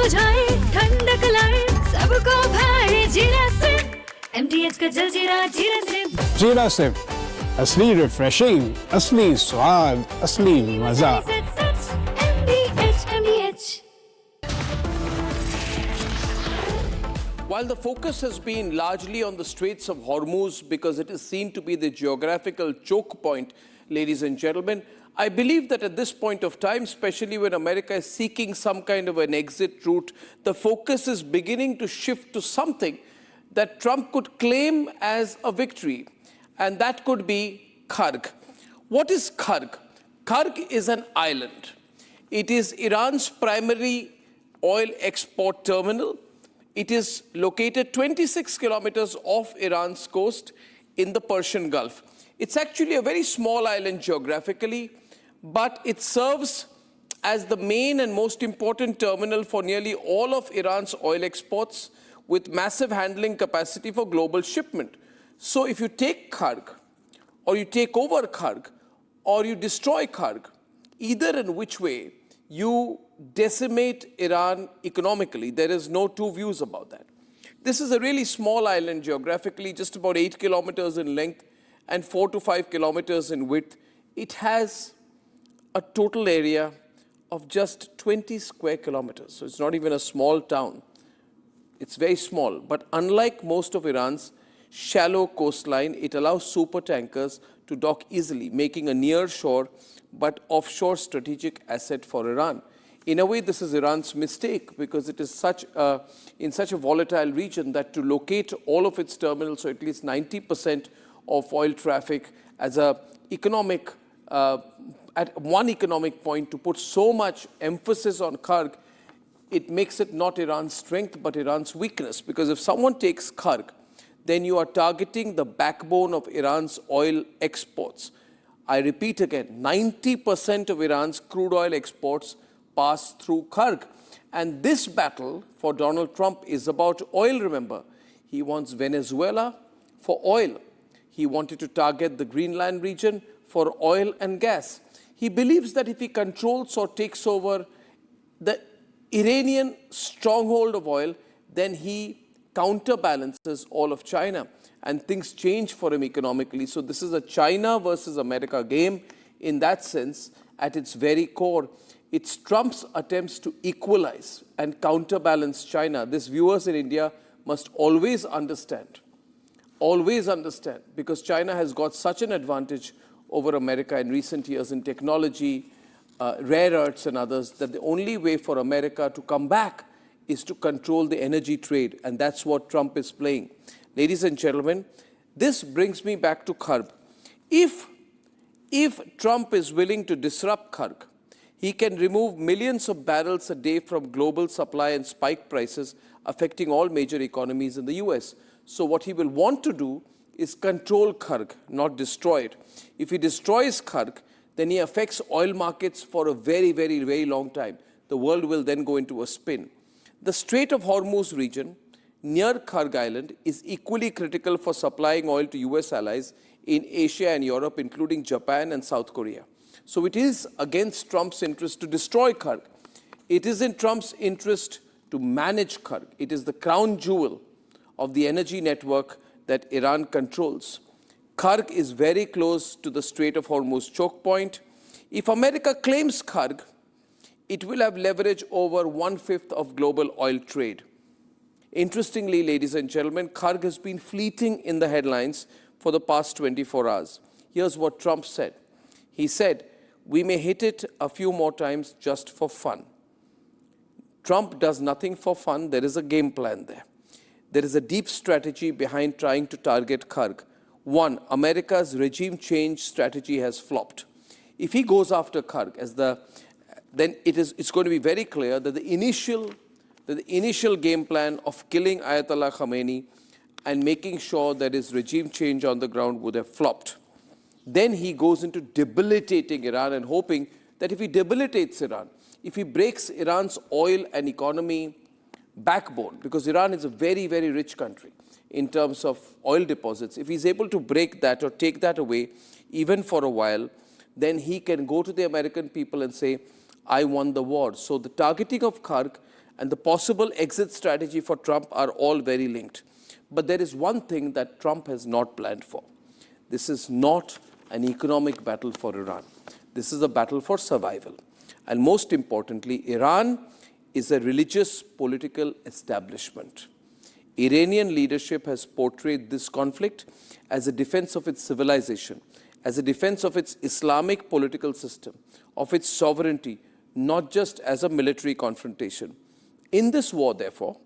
बुझाए ठंडक लाए सबको भाए जीरा से MTH का जलजीरा जीरा से जीरा से असली रिफ्रेशिंग, असली स्वाद, असली मजा। While the focus has been largely on the Straits of Hormuz because it is seen to be the geographical choke point, ladies and gentlemen, I believe that at this point of time, especially when America is seeking some kind of an exit route, the focus is beginning to shift to something that Trump could claim as a victory, and that could be Kharg. What is Kharg? Kharg is an island. It is Iran's primary oil export terminal. It is located 26 kilometers off Iran's coast in the Persian Gulf. It's actually a very small island geographically, but it serves as the main and most important terminal for nearly all of Iran's oil exports, with massive handling capacity for global shipment. So if you take Kharg, or you take over Kharg, or you destroy Kharg, either in which way, you decimate Iran economically. There is no two views about that. This is a really small island geographically, just about 8 kilometers in length and 4 to 5 kilometers in width. It has a total area of just 20 square kilometers. So it's not even a small town. It's very small. But unlike most of Iran's shallow coastline, it allows super tankers to dock easily, making a near-shore but offshore strategic asset for Iran. In a way, this is Iran's mistake because it is in such a volatile region that to locate all of its terminals, so at least 90% of oil traffic as a economic, at one economic point, to put so much emphasis on Kharg, it makes it not Iran's strength but Iran's weakness. Because if someone takes Kharg, then you are targeting the backbone of Iran's oil exports. I repeat again, 90% of Iran's crude oil exports pass through Kharg. And this battle for Donald Trump is about oil, remember. He wants Venezuela for oil. He wanted to target the Greenland region for oil and gas. He believes that if he controls or takes over the Iranian stronghold of oil, then he counterbalances all of China and things change for him economically. So this is a China versus America game in that sense. At its very core, it's Trump's attempts to equalize and counterbalance China. This viewers in India must always understand, because China has got such an advantage over America in recent years in technology, rare earths and others, that the only way for America to come back is to control the energy trade, and that's what Trump is playing. Ladies and gentlemen, this brings me back to Kharg. If Trump is willing to disrupt Kharg, he can remove millions of barrels a day from global supply and spike prices, affecting all major economies in the US. So what he will want to do is control Kharg, not destroy it. If he destroys Kharg, then he affects oil markets for a very, very, very long time. The world will then go into a spin. The Strait of Hormuz region near Kharg Island is equally critical for supplying oil to US allies in Asia and Europe, including Japan and South Korea. So it is against Trump's interest to destroy Kharg. It is in Trump's interest to manage Kharg. It is the crown jewel of the energy network that Iran controls. Kharg is very close to the Strait of Hormuz choke point. If America claims Kharg, it will have leverage over 1/5 of global oil trade. Interestingly, ladies and gentlemen, Kharg has been fleeting in the headlines for the past 24 hours. Here's what Trump said. He said, "We may hit it a few more times just for fun." Trump does nothing for fun. There is a game plan there. There is a deep strategy behind trying to target Kharg. One, America's regime change strategy has flopped. If he goes after Kharg then it's going to be very clear that the initial game plan of killing Ayatollah Khamenei and making sure that his regime change on the ground would have flopped. Then he goes into debilitating Iran and hoping that if he debilitates Iran, if he breaks Iran's oil and economy backbone, because Iran is a very, very rich country in terms of oil deposits, if he's able to break that or take that away, even for a while, then he can go to the American people and say, "I won the war." So the targeting of Kharg and the possible exit strategy for Trump are all very linked. But there is one thing that Trump has not planned for. This is not an economic battle for Iran. This is a battle for survival. And most importantly, Iran is a religious political establishment. Iranian leadership has portrayed this conflict as a defense of its civilization, as a defense of its Islamic political system, of its sovereignty, not just as a military confrontation. In this war, therefore,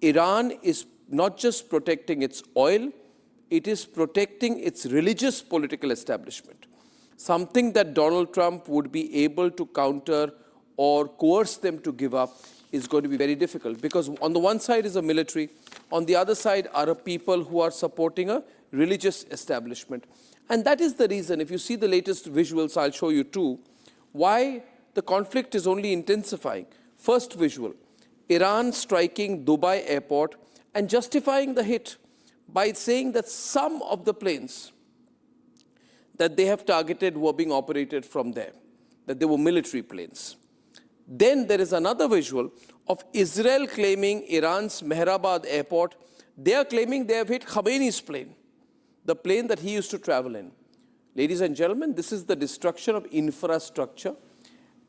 Iran is not just protecting its oil, it is protecting its religious political establishment, something that Donald Trump would be able to counter or coerce them to give up is going to be very difficult, because on the one side is a military, on the other side are a people who are supporting a religious establishment. And that is the reason, if you see the latest visuals, I'll show you too, why the conflict is only intensifying. First visual, Iran striking Dubai airport and justifying the hit by saying that some of the planes that they have targeted were being operated from there, that they were military planes. Then there is another visual of Israel claiming Iran's Mehrabad airport. They are claiming they have hit Khamenei's plane, the plane that he used to travel in. Ladies and gentlemen, this is the destruction of infrastructure.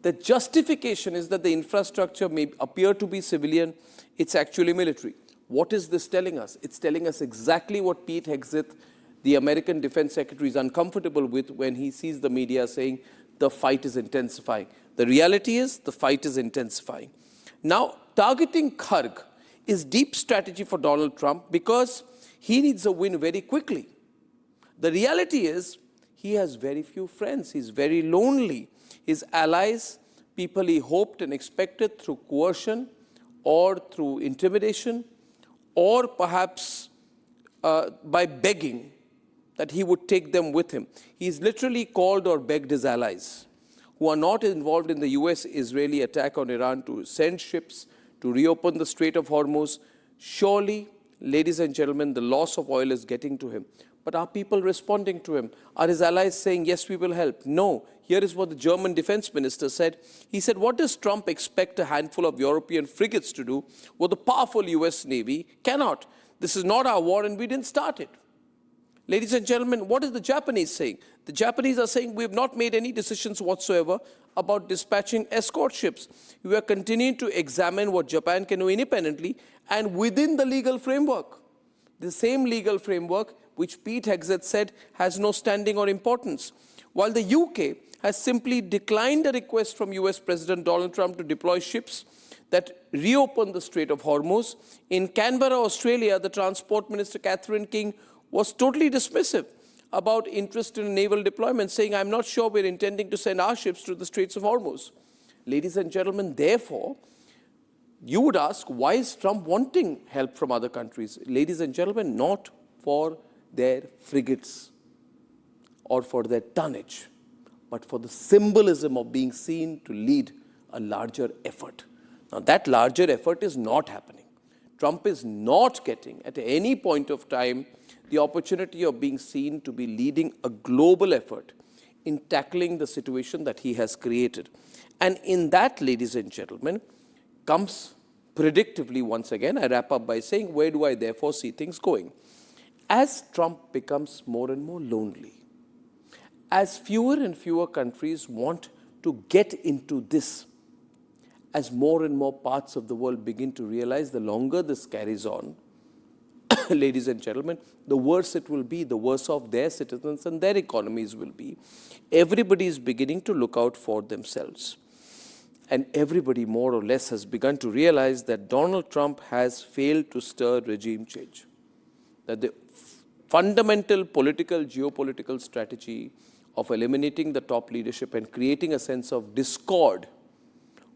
The justification is that the infrastructure may appear to be civilian, it's actually military. What is this telling us? It's telling us exactly what Pete Hegseth, the American Defense Secretary, is uncomfortable with when he sees the media saying the fight is intensifying. The reality is the fight is intensifying. Now, targeting Kharg is deep strategy for Donald Trump because he needs a win very quickly. The reality is he has very few friends. He's very lonely. His allies, people he hoped and expected through coercion or through intimidation or perhaps by begging that he would take them with him. He's literally called or begged his allies who are not involved in the US-Israeli attack on Iran to send ships to reopen the Strait of Hormuz. Surely, ladies and gentlemen, the loss of oil is getting to him. But are people responding to him? Are his allies saying, yes, we will help? No. Here is what the German defense minister said. He said, what does Trump expect a handful of European frigates to do what the powerful US Navy cannot? This is not our war and we didn't start it. Ladies and gentlemen, what is the Japanese saying? The Japanese are saying we have not made any decisions whatsoever about dispatching escort ships. We are continuing to examine what Japan can do independently and within the legal framework. The same legal framework which Pete Hegseth said has no standing or importance. While the UK has simply declined a request from US President Donald Trump to deploy ships that reopen the Strait of Hormuz, in Canberra, Australia, the Transport Minister Catherine King was totally dismissive about interest in naval deployment, saying, I'm not sure we're intending to send our ships to the Straits of Hormuz. Ladies and gentlemen, therefore, you would ask, why is Trump wanting help from other countries? Ladies and gentlemen, not for their frigates or for their tonnage, but for the symbolism of being seen to lead a larger effort. Now, that larger effort is not happening. Trump is not getting, at any point of time, the opportunity of being seen to be leading a global effort in tackling the situation that he has created. And in that, ladies and gentlemen, comes predictably, once again, I wrap up by saying, where do I therefore see things going? As Trump becomes more and more lonely, as fewer and fewer countries want to get into this, as more and more parts of the world begin to realize the longer this carries on, ladies and gentlemen, the worse it will be, the worse off their citizens and their economies will be. Everybody is beginning to look out for themselves. And everybody more or less has begun to realize that Donald Trump has failed to stir regime change. That the fundamental political, geopolitical strategy of eliminating the top leadership and creating a sense of discord,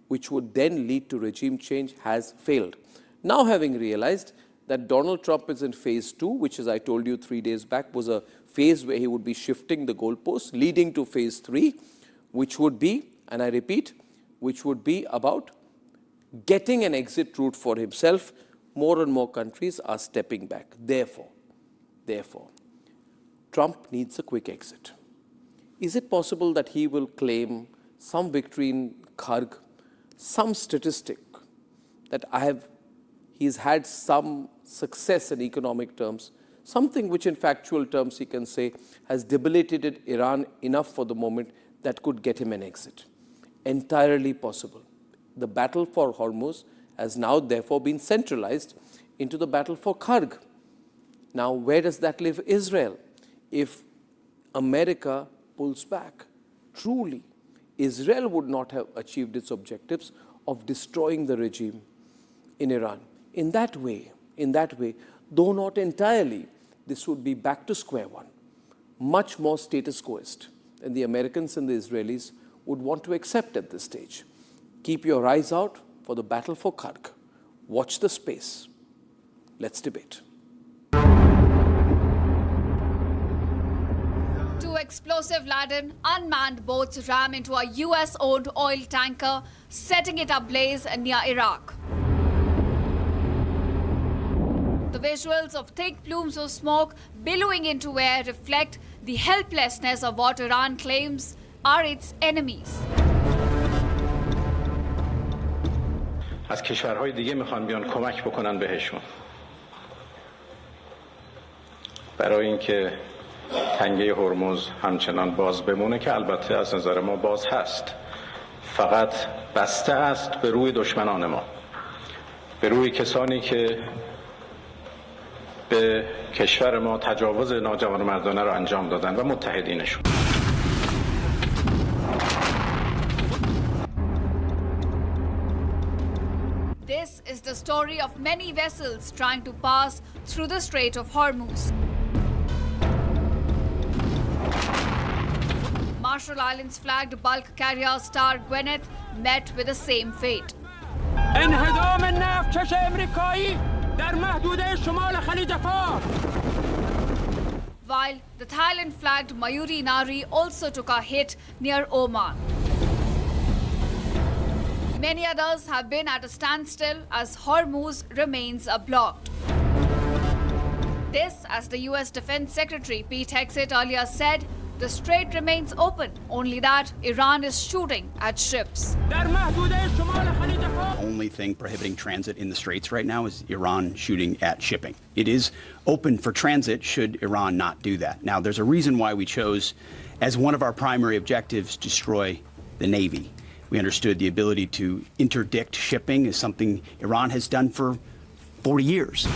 which would then lead to regime change, has failed. Now, having realized that Donald Trump is in phase 2, which, as I told you 3 days back, was a phase where he would be shifting the goalposts, leading to phase 3, which would be, and I repeat, which would be about getting an exit route for himself. More and more countries are stepping back. Therefore, Trump needs a quick exit. Is it possible that he will claim some victory in Kharg, some statistic that he's had some success in economic terms, something which in factual terms he can say has debilitated Iran enough for the moment that could get him an exit. Entirely possible. The battle for Hormuz has now therefore been centralized into the battle for Kharg. Now, where does that leave Israel? If America pulls back, truly, Israel would not have achieved its objectives of destroying the regime in Iran. In that way, though not entirely, this would be back to square one, much more status quoist than the Americans and the Israelis would want to accept at this stage. Keep your eyes out for the battle for Kharg. Watch the space. Let's debate. Two explosive-laden unmanned boats ram into a US-owned oil tanker, setting it ablaze near Iraq. The visuals of thick plumes of smoke billowing into air reflect the helplessness of what Iran claims are its enemies. از کشورهای دیگه میخوان بیان کمک بکنن بهشون برای اینکه تنگه هرمز همچنان باز بمونه که البته از نظر ما باز هست فقط بسته است به روی دشمنان ما به روی کسانی که به کشور ما تجاوز ناجوانمردانه را انجام دادن و متحدینشون This is the story of many vessels trying to pass through the Strait of Hormuz. Marshall Islands flagged bulk carrier Star Gwyneth met with the same fate. انهدام نفتکش امریکایی در محدوده شمال خلیج فارس. While the Thailand-flagged Mayuri Nari also took a hit near Oman. Many others have been at a standstill as Hormuz remains blocked. This, as the US Defense Secretary Pete Hegseth earlier said, the strait remains open, only that Iran is shooting at ships. The only thing prohibiting transit in the straits right now is Iran shooting at shipping. It is open for transit should Iran not do that. Now, there's a reason why we chose as one of our primary objectives to destroy the Navy. We understood the ability to interdict shipping is something Iran has done for 40 years.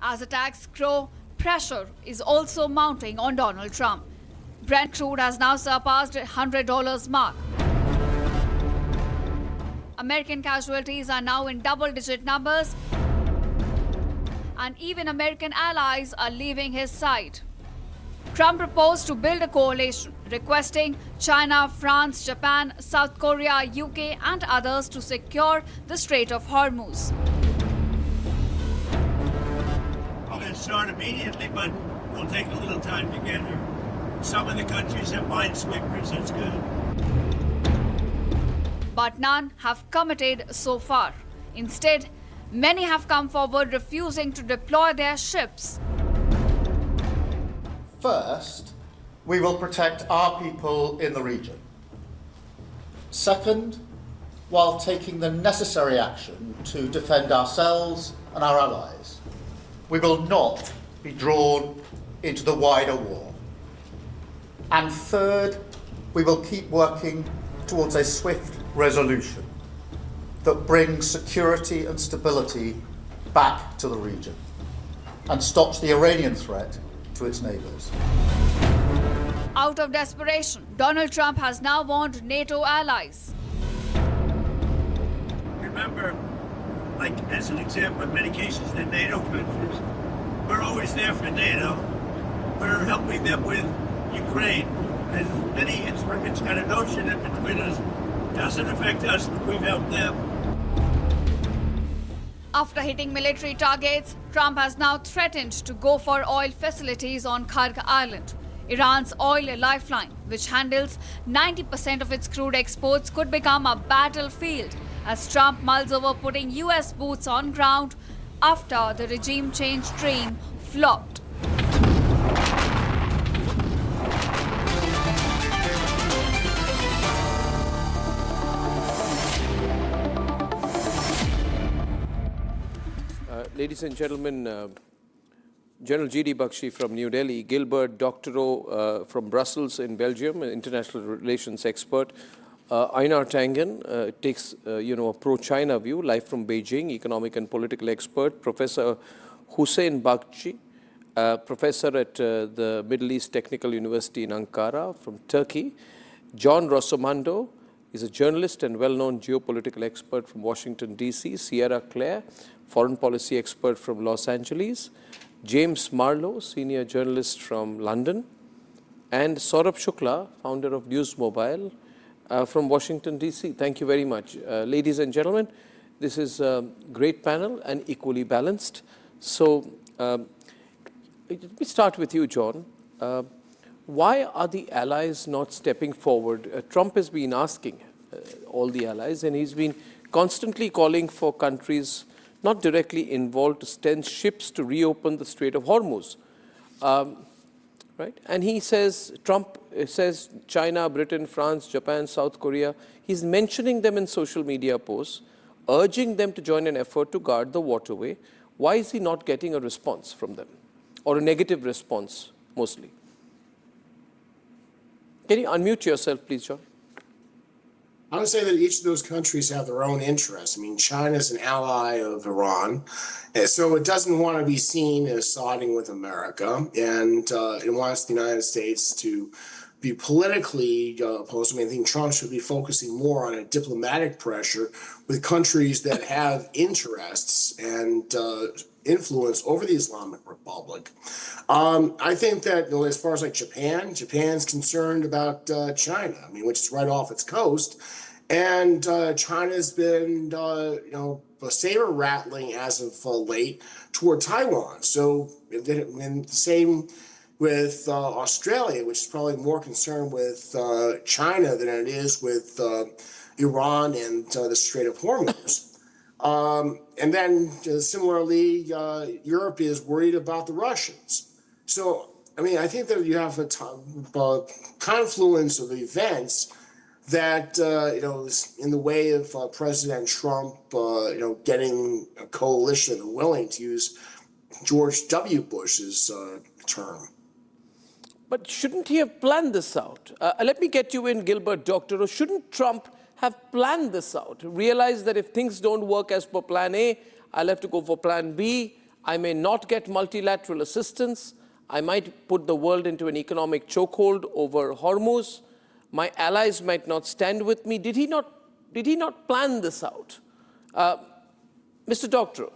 As attacks grow, pressure is also mounting on Donald Trump. Brent crude has now surpassed $100 mark. American casualties are now in double-digit numbers, and even American allies are leaving his side. Trump proposed to build a coalition, requesting China, France, Japan, South Korea, UK, and others to secure the Strait of Hormuz. Start immediately, but we'll take a little time to get her. Some of the countries have minesweepers, that's good. But none have committed so far. Instead, many have come forward refusing to deploy their ships. First, we will protect our people in the region. Second, while taking the necessary action to defend ourselves and our allies, we will not be drawn into the wider war. And third, we will keep working towards a swift resolution that brings security and stability back to the region and stops the Iranian threat to its neighbors. Out of desperation, Donald Trump has now warned NATO allies. Remember, like as an example, in many cases, the NATO countries, we're always there for NATO. We're helping them with Ukraine. And many, it's got a notion that between us doesn't affect us, but we've helped them. After hitting military targets, Trump has now threatened to go for oil facilities on Kharg Island. Iran's oil lifeline, which handles 90% of its crude exports, could become a battlefield as Trump mulls over putting US boots on ground after the regime change dream flopped. Ladies and gentlemen, General G.D. Bakshi from New Delhi, Gilbert Doctorow from Brussels in Belgium, an international relations expert, Einar Tangen takes a pro-China view, live from Beijing, economic and political expert, Professor Hussein Bakshi, professor at the Middle East Technical University in Ankara from Turkey, John Rossomando is a journalist and well-known geopolitical expert from Washington, D.C., Sierra Clare, foreign policy expert from Los Angeles, James Marlowe, senior journalist from London, and Saurabh Shukla, founder of News Mobile from Washington, D.C. Thank you very much. Ladies and gentlemen, this is a great panel and equally balanced. So let me start with you, John. Why are the allies not stepping forward? Trump has been asking all the allies, and he's been constantly calling for countries not directly involved to send ships to reopen the Strait of Hormuz. Right? And he says, Trump says China, Britain, France, Japan, South Korea. He's mentioning them in social media posts, urging them to join an effort to guard the waterway. Why is he not getting a response from them? Or a negative response, mostly? Can you unmute yourself, please, John? I would say that each of those countries have their own interests. I mean, China is an ally of Iran, and so it doesn't want to be seen as siding with America, and it wants the United States to be politically opposed. I mean, I think Trump should be focusing more on a diplomatic pressure with countries that have interests and influence over the Islamic Republic. I think that as far as like Japan's concerned about China, I mean, which is right off its coast. And China's been, saber rattling as of late toward Taiwan. So, and the same with Australia, which is probably more concerned with China than it is with Iran and the Strait of Hormuz. And then similarly, Europe is worried about the Russians. So, I mean, I think that you have a confluence of events that, is in the way of President Trump, getting a coalition and willing to use George W. Bush's term. But shouldn't he have planned this out? Let me get you in, Gilbert Doctorow. Shouldn't Trump have planned this out? Realize that if things don't work as per plan A, I'll have to go for plan B. I may not get multilateral assistance. I might put the world into an economic chokehold over Hormuz. My allies might not stand with me. Did he not plan this out? Mr. Doctorow.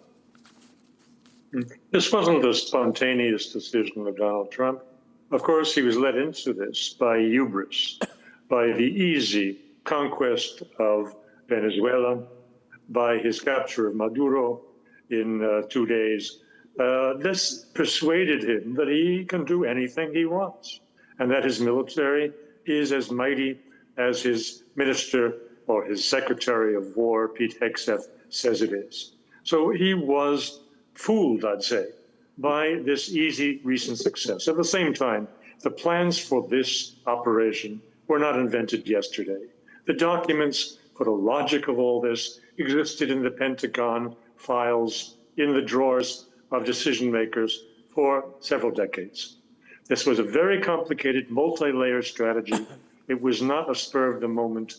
This wasn't a spontaneous decision of Donald Trump. Of course, he was led into this by hubris, by the easy conquest of Venezuela, by his capture of Maduro in 2 days. This persuaded him that he can do anything he wants, and that his military is as mighty as his minister or his secretary of war, Pete Hegseth, says it is. So he was fooled, I'd say, by this easy recent success. At the same time, the plans for this operation were not invented yesterday. The documents for the logic of all this existed in the Pentagon files, in the drawers of decision makers for several decades. This was a very complicated, multi-layer strategy. It was not a spur-of-the-moment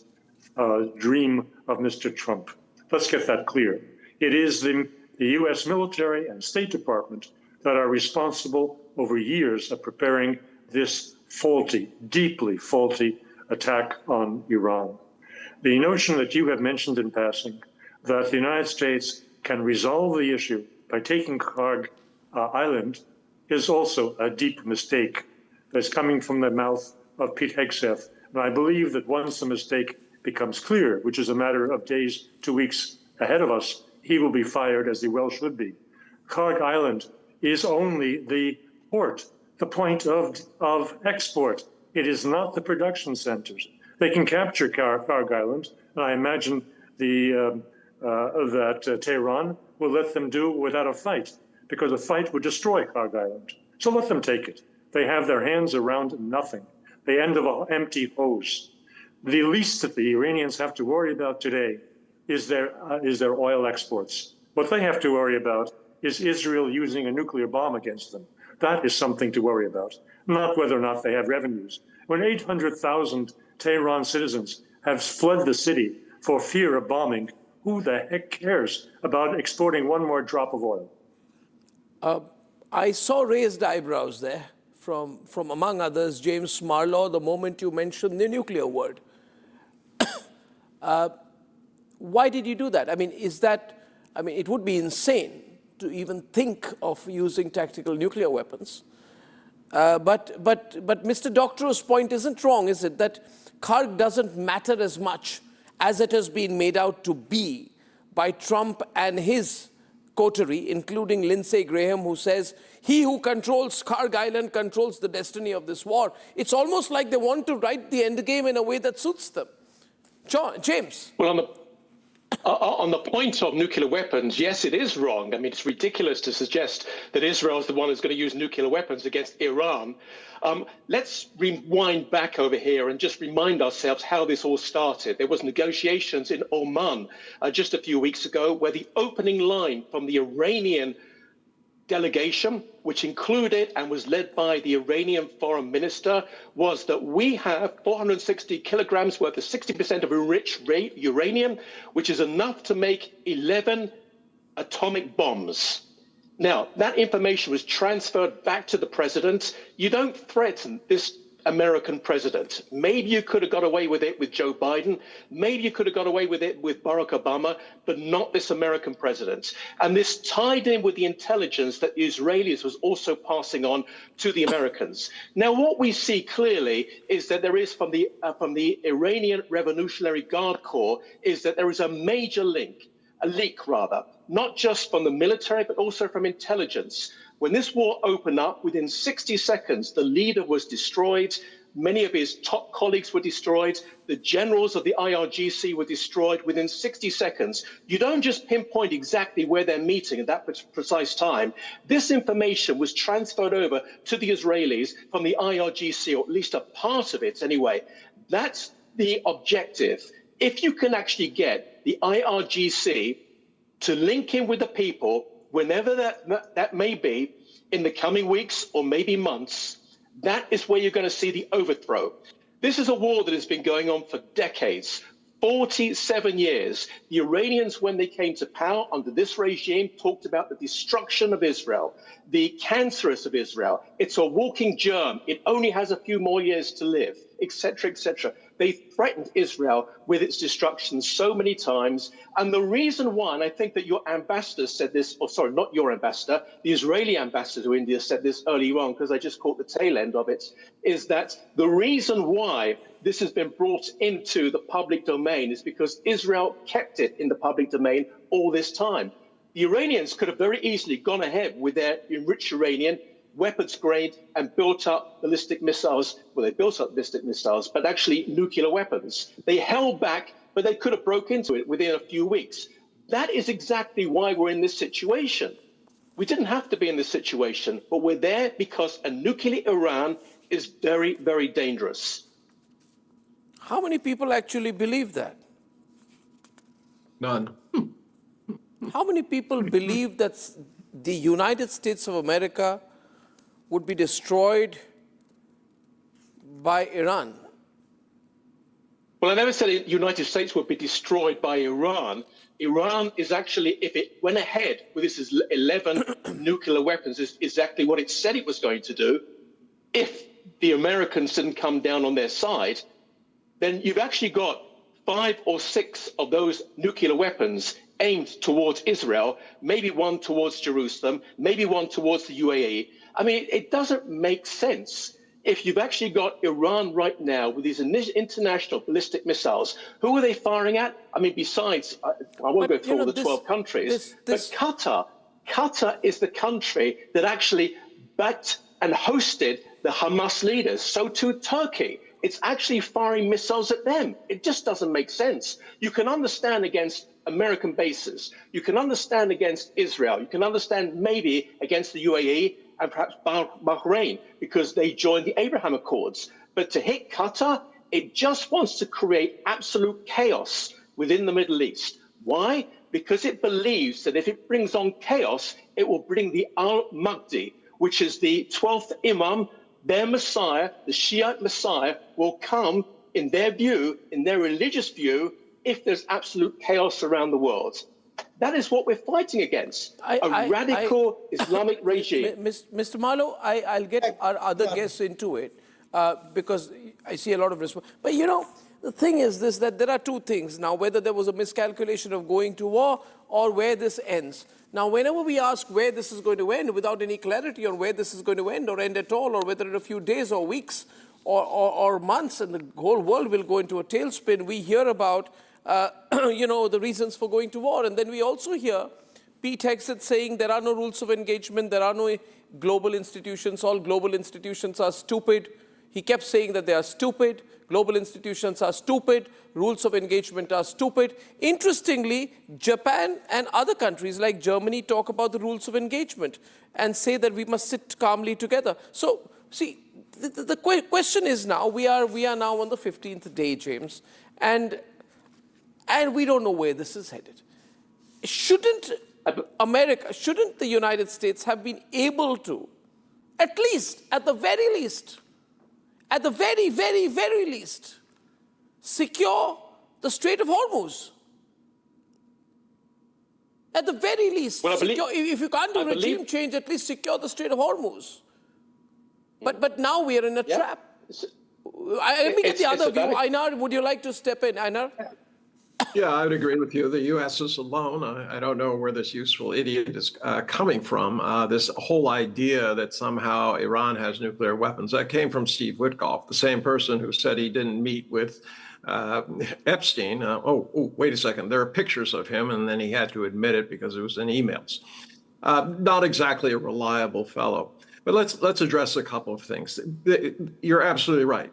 dream of Mr. Trump. Let's get that clear. It is the U.S. military and State Department that are responsible over years of preparing this faulty, deeply faulty attack on Iran. The notion that you have mentioned in passing, that the United States can resolve the issue by taking Kharg Island, is also a deep mistake that's coming from the mouth of Pete Hegseth. And I believe that once the mistake becomes clear, which is a matter of days to weeks ahead of us, he will be fired, as he well should be. Kharg Island is only the port, the point of export. It is not the production centers. They can capture Kharg Island, and I imagine that Tehran will let them do without a fight, because a fight would destroy Kharg Island. So let them take it. They have their hands around nothing. The end of an empty hose. The least that the Iranians have to worry about today is their oil exports. What they have to worry about is Israel using a nuclear bomb against them? That is something to worry about, not whether or not they have revenues. When 800,000 Tehran citizens have fled the city for fear of bombing, who the heck cares about exporting one more drop of oil? I saw raised eyebrows there from among others, James Marlaw, the moment you mentioned the nuclear word. Why did you do that? I mean, it would be insane to even think of using tactical nuclear weapons. But Mr. Doctorow's point isn't wrong, is it? That Kharg doesn't matter as much as it has been made out to be by Trump and his coterie, including Lindsey Graham, who says, he who controls Kharg Island controls the destiny of this war. It's almost like they want to write the endgame in a way that suits them. James. Well, on the point of nuclear weapons, yes, it is wrong. I mean, it's ridiculous to suggest that Israel is the one who's going to use nuclear weapons against Iran. Let's rewind back over here and just remind ourselves how this all started. There was negotiations in Oman just a few weeks ago where the opening line from the Iranian delegation, which included and was led by the Iranian foreign minister, was that we have 460 kilograms worth of 60% of enriched uranium, which is enough to make 11 atomic bombs. Now, that information was transferred back to the president. You don't threaten this American president. Maybe you could have got away with it with Joe Biden. Maybe you could have got away with it with Barack Obama, but not this American president. And this tied in with the intelligence that the Israelis was also passing on to the Americans. Now, what we see clearly is that there is from the Iranian Revolutionary Guard Corps is that there is a major leak, not just from the military, but also from intelligence. When this war opened up, within 60 seconds, the leader was destroyed. Many of his top colleagues were destroyed. The generals of the IRGC were destroyed within 60 seconds. You don't just pinpoint exactly where they're meeting at that precise time. This information was transferred over to the Israelis from the IRGC, or at least a part of it anyway. That's the objective. If you can actually get the IRGC to link in with the people, whenever that may be, in the coming weeks or maybe months, that is where you're going to see the overthrow. This is a war that has been going on for decades, 47 years. The Iranians, when they came to power under this regime, talked about the destruction of Israel, the cancerous of Israel. It's a walking germ. It only has a few more years to live, etc., etc. They threatened Israel with its destruction so many times. And the reason why, and I think that your ambassador said this, or sorry, not your ambassador, the Israeli ambassador to India said this earlier on, because I just caught the tail end of it, is that the reason why this has been brought into the public domain is because Israel kept it in the public domain all this time. The Iranians could have very easily gone ahead with their enriched uranium, weapons grade, and built up ballistic missiles. Well, they built up ballistic missiles, but actually nuclear weapons. They held back, but they could have broke into it within a few weeks. That is exactly why we're in this situation. We didn't have to be in this situation, but we're there because a nuclear Iran is very, very dangerous. How many people actually believe that? None. How many people believe that the United States of America would be destroyed by Iran? Well, I never said the United States would be destroyed by Iran. Iran is actually, if it went ahead with its 11 nuclear weapons, is exactly what it said it was going to do. If the Americans didn't come down on their side, then you've actually got 5 or 6 of those nuclear weapons aimed towards Israel, maybe one towards Jerusalem, maybe one towards the UAE. I mean, it doesn't make sense. If you've actually got Iran right now with these international ballistic missiles, who are they firing at? I mean, besides, I won't go through all the 12 countries, but Qatar is the country that actually backed and hosted the Hamas leaders. So too Turkey. It's actually firing missiles at them. It just doesn't make sense. You can understand against American bases. You can understand against Israel. You can understand maybe against the UAE and perhaps Bahrain because they joined the Abraham Accords. But to hit Qatar, it just wants to create absolute chaos within the Middle East. Why? because it believes that if it brings on chaos, it will bring the al-Mahdi, which is the 12th Imam, their Messiah, the Shiite Messiah, will come, in their view, in their religious view, if there's absolute chaos around the world. That is what we're fighting against, a radical Islamic regime. Mr. Marlow, I'll get our other guests into it because I see a lot of response. But you know, the thing is this, that there are two things. Now, whether there was a miscalculation of going to war or where this ends. Now, whenever we ask where this is going to end without any clarity on where this is going to end or end at all, or whether in a few days or weeks or months and the whole world will go into a tailspin, we hear about you know, the reasons for going to war. And then we also hear Pete Hegseth saying there are no rules of engagement, there are no global institutions, all global institutions are stupid. He kept saying that they are stupid, global institutions are stupid, rules of engagement are stupid. Interestingly, Japan and other countries like Germany talk about the rules of engagement and say that we must sit calmly together. So, see, the question is now, we are now on the 15th day, James, and we don't know where this is headed. Shouldn't America, shouldn't the United States have been able to, at least, at the very least, at the very, very, very least, secure the Strait of Hormuz? At the very least, well, if you can't do regime change, at least secure the Strait of Hormuz. But now we are in a trap. Let me get the other view. Einar, would you like to step in, Einar? Yeah, I would agree with you. The U.S. is alone. I don't know where this useful idiot is coming from. This whole idea that somehow Iran has nuclear weapons, that came from Steve Witkoff, the same person who said he didn't meet with Epstein. Wait a second. There are pictures of him, and then he had to admit it because it was in emails. Not exactly a reliable fellow. But let's address a couple of things. You're absolutely right.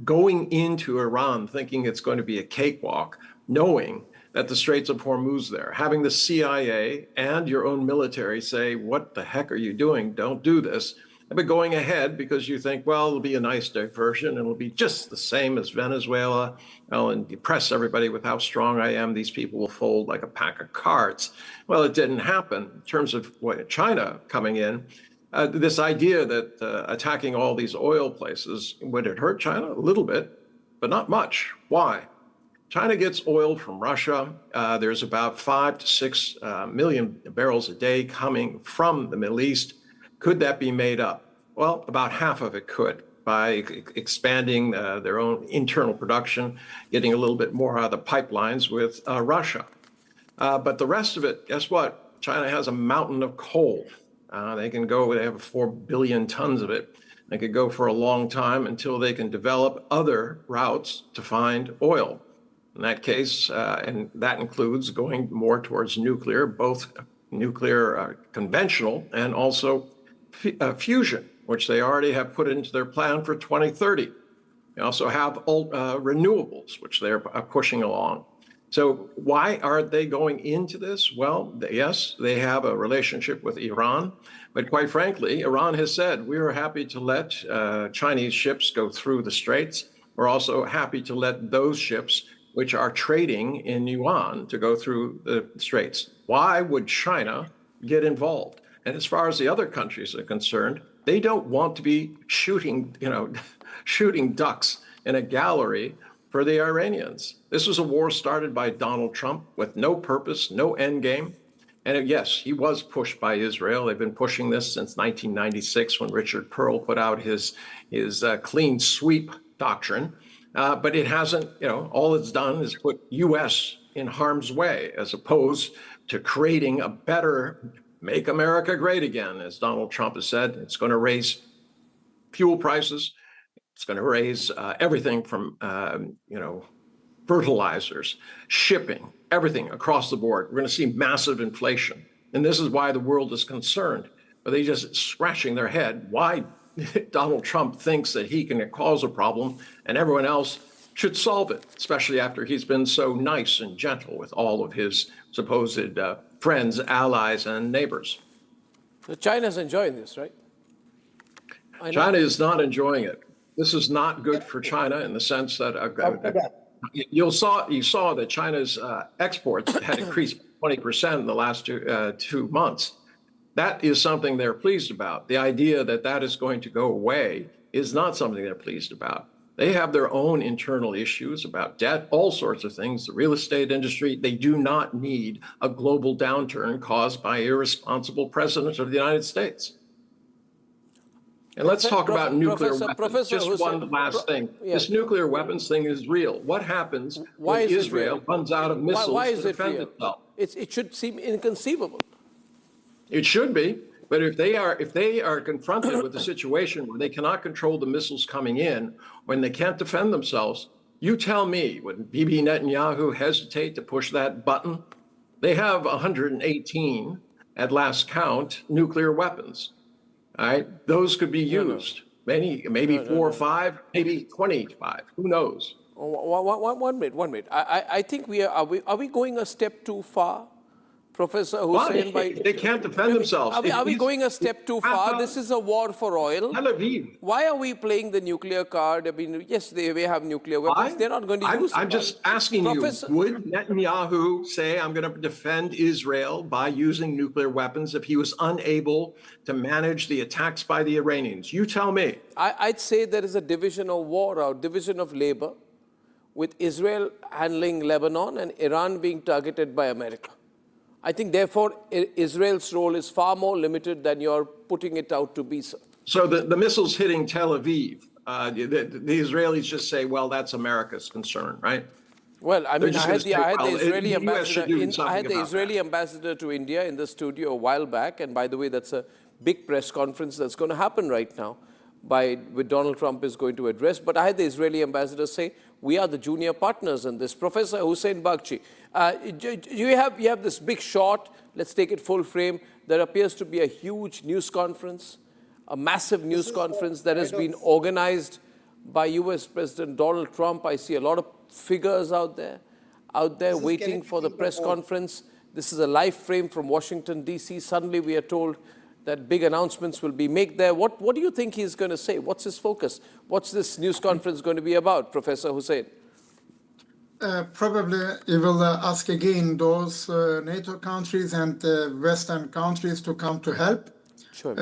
Going into Iran thinking it's going to be a cakewalk, knowing that the Straits of Hormuz there, having the CIA and your own military say, what the heck are you doing? Don't do this. But going ahead because you think, well, it'll be a nice diversion and it'll be just the same as Venezuela. Well, and impress everybody with how strong I am. These people will fold like a pack of cards. Well, it didn't happen. In terms of China coming in, this idea that attacking all these oil places, would it hurt China? A little bit, but not much. Why? China gets oil from Russia. There's about 5 to 6 million barrels a day coming from the Middle East. Could that be made up? Well, about half of it could by expanding their own internal production, getting a little bit more out of the pipelines with Russia. But the rest of it, guess what? China has a mountain of coal. They can go, they have 4 billion tons of it. They could go for a long time until they can develop other routes to find oil. In that case, and that includes going more towards nuclear, both nuclear conventional and also fusion, which they already have put into their plan for 2030. They also have renewables, which they're pushing along. So why aren't they going into this? Well, yes, they have a relationship with Iran, but quite frankly, Iran has said, we are happy to let Chinese ships go through the straits. We're also happy to let those ships which are trading in yuan to go through the straits. Why would China get involved? And as far as the other countries are concerned, they don't want to be shooting ducks in a gallery for the Iranians. This was a war started by Donald Trump with no purpose, no end game. And yes, he was pushed by Israel. They've been pushing this since 1996 when Richard Pearl put out his clean sweep doctrine. But it hasn't, all it's done is put U.S. in harm's way, as opposed to creating a better make America great again, as Donald Trump has said. It's going to raise fuel prices. It's going to raise everything from, fertilizers, shipping, everything across the board. We're going to see massive inflation. And this is why the world is concerned. But they just scratching their head why Donald Trump thinks that he can cause a problem and everyone else should solve it, especially after he's been so nice and gentle with all of his supposed friends, allies, and neighbors. So China's enjoying this, right? China is not enjoying it. This is not good for China in the sense that you saw that China's exports had increased 20% in the last 2 months. That is something they're pleased about. The idea that that is going to go away is not something they're pleased about. They have their own internal issues about debt, all sorts of things, the real estate industry. They do not need a global downturn caused by irresponsible president of the United States. And let's talk about nuclear weapons. Just one last thing. This nuclear weapons thing is real. What happens when Israel runs out of missiles to defend itself? It should seem inconceivable. It should be, but if they are confronted with a situation where they cannot control the missiles coming in, when they can't defend themselves, you tell me, would Bibi Netanyahu hesitate to push that button? They have 118, at last count, nuclear weapons. All right, those could be used. Maybe 4 or 5, maybe 25. Who knows? One minute. I think are we going a step too far? Professor Hussain, they can't defend themselves. Are we going a step too far? This is a war for oil. Tel Aviv. Why are we playing the nuclear card? I mean, yes, they may have nuclear weapons. They're not going to use them. I'm just asking you, would Netanyahu say, I'm going to defend Israel by using nuclear weapons if he was unable to manage the attacks by the Iranians? You tell me. I'd say there is a division of war or division of labor, with Israel handling Lebanon and Iran being targeted by America. I think, therefore, Israel's role is far more limited than you're putting it out to be, sir. So the missiles hitting Tel Aviv, the Israelis just say, well, that's America's concern, right? Well, I mean, I had the Israeli ambassador to India in the studio a while back, and by the way, that's a big press conference that's going to happen right now, with Donald Trump is going to address. But I had the Israeli ambassador say, we are the junior partners in this. Professor Hussain Baghchi, you have this big shot, let's take it full frame. There appears to be a huge news conference, a massive news conference that has been organized by US President Donald Trump. I see a lot of figures out there waiting for the press conference. This is a live frame from Washington, D.C. Suddenly we are told that big announcements will be made there. What do you think he's going to say? What's his focus? What's this news conference going to be about, Professor Hussain? Probably he will ask again those NATO countries and Western countries to come to help. Sure.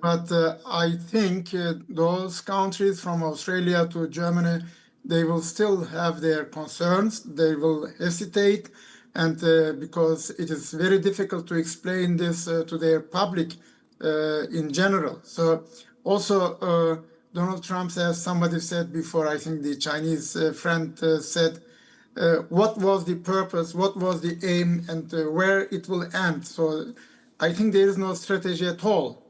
But I think those countries from Australia to Germany, they will still have their concerns. They will hesitate, and because it is very difficult to explain this to their public in general. So also Donald Trump, as somebody said before, I think the Chinese friend said, what was the purpose, what was the aim, and where it will end. So I think there is no strategy at all.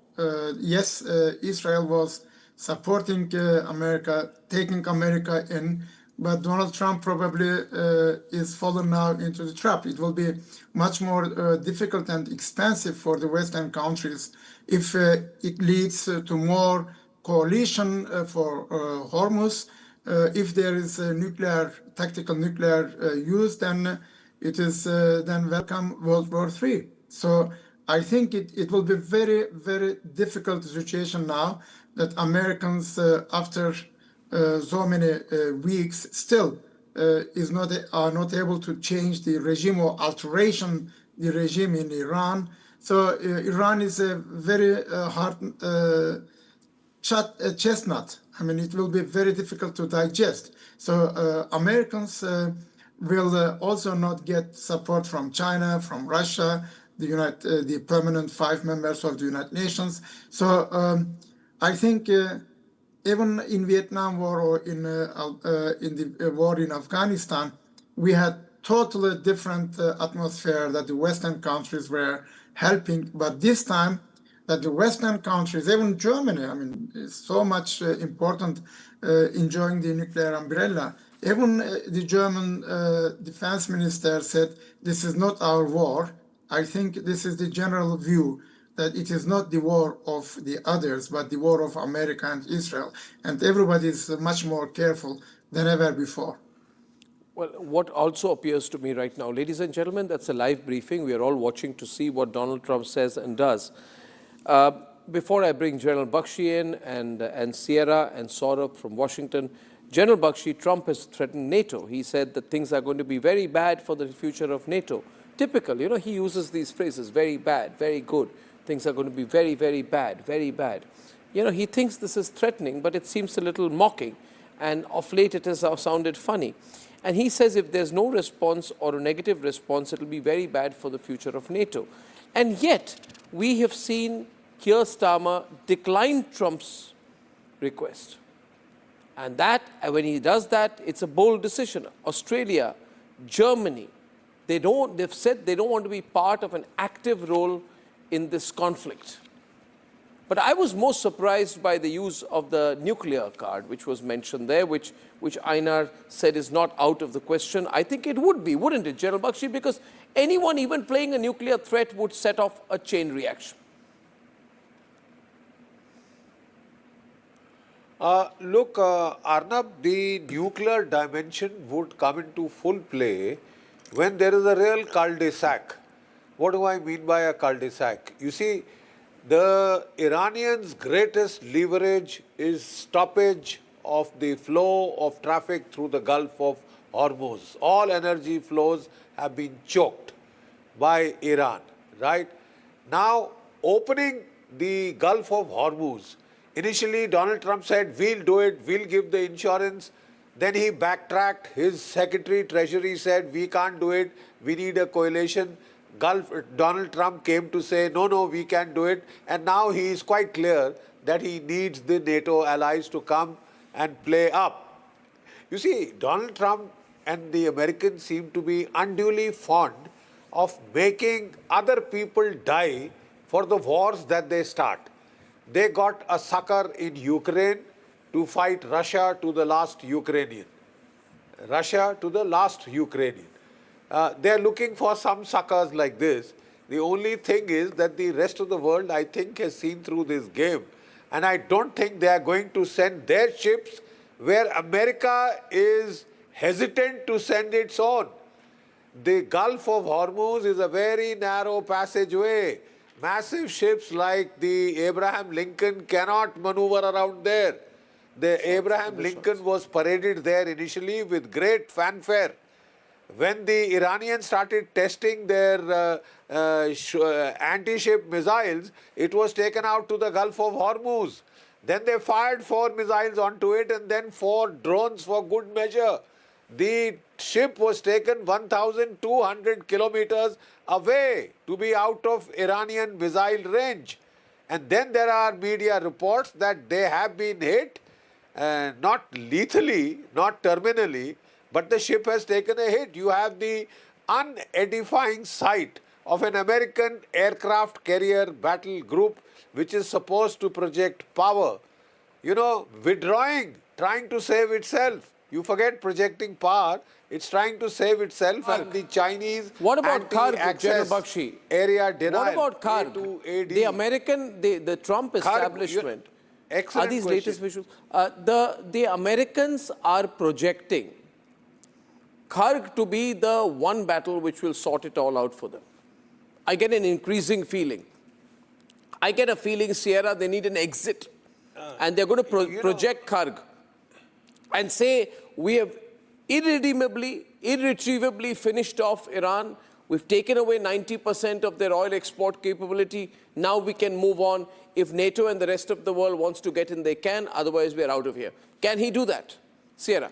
Yes, Israel was supporting America, taking America in, but Donald Trump probably is fallen now into the trap. It will be much more difficult and expensive for the Western countries if it leads to more coalition for Hormuz. If there is a tactical nuclear use, then it is then welcome World War III. So I think it will be very, very difficult situation now that Americans, after so many weeks, still are not able to change the regime or alteration the regime in Iran. So Iran is a very hard chestnut. I mean, it will be very difficult to digest. So Americans will also not get support from China, from Russia, the permanent 5 members of the United Nations. So I think even in Vietnam War or in the war in Afghanistan, we had totally different atmosphere that the Western countries were helping. But this time, that the Western countries, even Germany, I mean, is so much important enjoying the nuclear umbrella. Even the German defense minister said, this is not our war. I think this is the general view, that it is not the war of the others, but the war of America and Israel. And everybody is much more careful than ever before. Well, what also appears to me right now, ladies and gentlemen, that's a live briefing. We are all watching to see what Donald Trump says and does. Before I bring General Baghchi in and Sierra and Saurabh from Washington, General Baghchi, Trump has threatened NATO. He said that things are going to be very bad for the future of NATO. typical. You know, he uses these phrases, very bad, very good. Things are going to be very, very bad, very bad. You know, he thinks this is threatening, but it seems a little mocking. And of late, it has sounded funny. And he says if there's no response or a negative response, it will be very bad for the future of NATO. And yet, we have seen Keir Starmer decline Trump's request. And that, when he does that, it's a bold decision. Australia, Germany, they've said they don't want to be part of an active role in this conflict. But I was most surprised by the use of the nuclear card, which was mentioned there, which Einar said is not out of the question. I think it would be, wouldn't it, General Bakshi? Because anyone even playing a nuclear threat would set off a chain reaction. Look, Arnab, the nuclear dimension would come into full play when there is a real cul-de-sac. What do I mean by a cul-de-sac? You see, the Iranians' greatest leverage is stoppage of the flow of traffic through the Gulf of Hormuz. All energy flows have been choked by Iran, right? Now, opening the Gulf of Hormuz, initially Donald Trump said, we'll do it, we'll give the insurance. Then he backtracked. His Secretary Treasury said, we can't do it, we need a coalition. Donald Trump came to say, no, we can do it. And now he is quite clear that he needs the NATO allies to come and play up. You see, Donald Trump and the Americans seem to be unduly fond of making other people die for the wars that they start. They got a sucker in Ukraine to fight Russia to the last Ukrainian. They're looking for some suckers like this. The only thing is that the rest of the world, I think, has seen through this game. And I don't think they are going to send their ships where America is hesitant to send its own. The Gulf of Hormuz is a very narrow passageway. Massive ships like the Abraham Lincoln cannot maneuver around there. The Abraham Lincoln was paraded there initially with great fanfare. When the Iranians started testing their anti-ship missiles, it was taken out to the Gulf of Hormuz. Then they fired 4 missiles onto it and then 4 drones for good measure. The ship was taken 1,200 kilometers away to be out of Iranian missile range. And then there are media reports that they have been hit, not lethally, not terminally, but the ship has taken a hit. You have the unedifying sight of an American aircraft carrier battle group which is supposed to project power, you know, withdrawing, trying to save itself. You forget projecting power, it's trying to save itself. Kharg. And the Chinese what about Kharg, General Bakshi? Area denial. What about Kharg? The American, the Trump establishment. Excellent are these question. latest visuals? The Americans are projecting Kharg to be the one battle which will sort it all out for them. I get an increasing feeling. I get a feeling, Sierra, they need an exit. And they're going to project Kharg and say, we have irretrievably finished off Iran. We've taken away 90% of their oil export capability. Now we can move on. If NATO and the rest of the world wants to get in, they can. Otherwise, we're out of here. Can he do that? Sierra?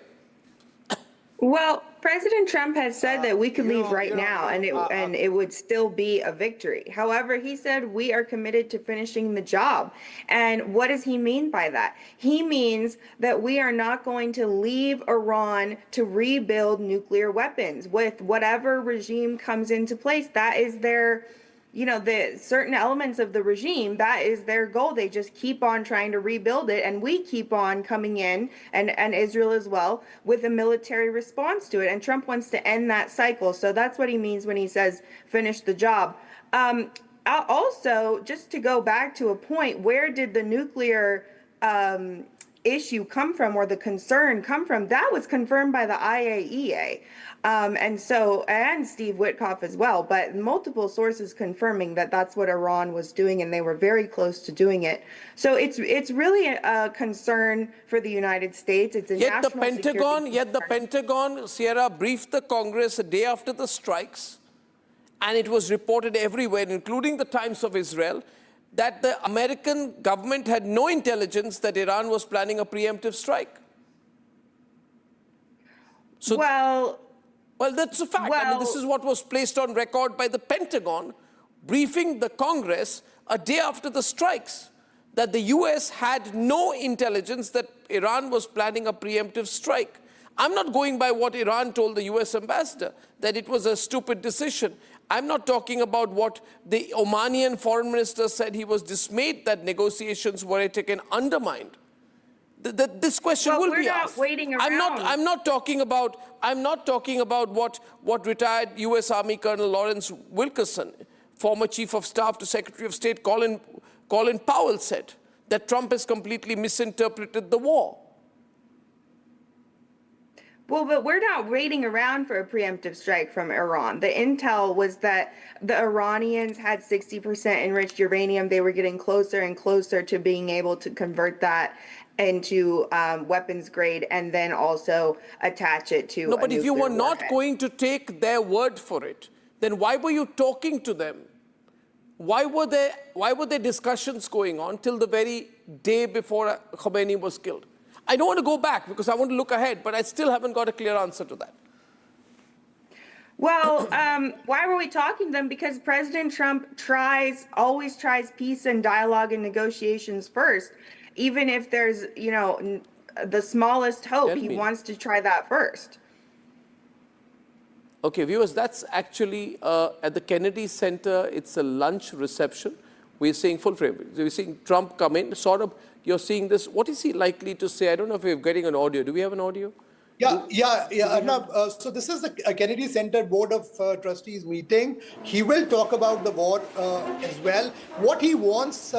Well, President Trump has said that we could leave right now and it would still be a victory. However, he said we are committed to finishing the job. And what does he mean by that? He means that we are not going to leave Iran to rebuild nuclear weapons. With whatever regime comes into place, that is their, you know, the certain elements of the regime, that is their goal. They just keep on trying to rebuild it, and we keep on coming in, and Israel as well, with a military response to it. And Trump wants to end that cycle. So that's what he means when he says finish the job. Also, just to go back to a point, where did the nuclear issue come from, or the concern come from? That was confirmed by the IAEA. And Steve Witkoff as well, but multiple sources confirming that that's what Iran was doing, and they were very close to doing it. So it's really a concern for the United States. It's a national security concern. Yet the Pentagon, Sierra, briefed the Congress a day after the strikes and it was reported everywhere, including the Times of Israel, that the American government had no intelligence that Iran was planning a preemptive strike. So, well, that's a fact. I mean, this is what was placed on record by the Pentagon, briefing the Congress a day after the strikes, that the US had no intelligence that Iran was planning a preemptive strike. I'm not going by what Iran told the US ambassador, that it was a stupid decision. I'm not talking about what the Omanian foreign minister said. He was dismayed that negotiations were taken undermined. This question will be asked. I'm not talking about what retired US Army Colonel Lawrence Wilkerson, former Chief of Staff to Secretary of State Colin Powell, said, that Trump has completely misinterpreted the war. Well, but we're not waiting around for a preemptive strike from Iran. The intel was that the Iranians had 60% enriched uranium. They were getting closer and closer to being able to convert that into weapons grade and then also attach it to No, but if you were not warhead. going to take their word for it, then why were you talking to them? Why were there discussions going on till the very day before Khomeini was killed? I don't want to go back because I want to look ahead, but I still haven't got a clear answer to that. Well, why were we talking to them? Because President Trump always tries peace and dialogue and negotiations first, even if there's, the smallest hope. He wants to try that first. Okay, viewers, that's actually at the Kennedy Center. It's a lunch reception. We're seeing full frame. We're seeing Trump come in, sort of. You're seeing this. What is he likely to say? I don't know if we're getting an audio. Do we have an audio? Yeah. Arnab, so this is the Kennedy Center Board of Trustees meeting. He will talk about the war as well. What he wants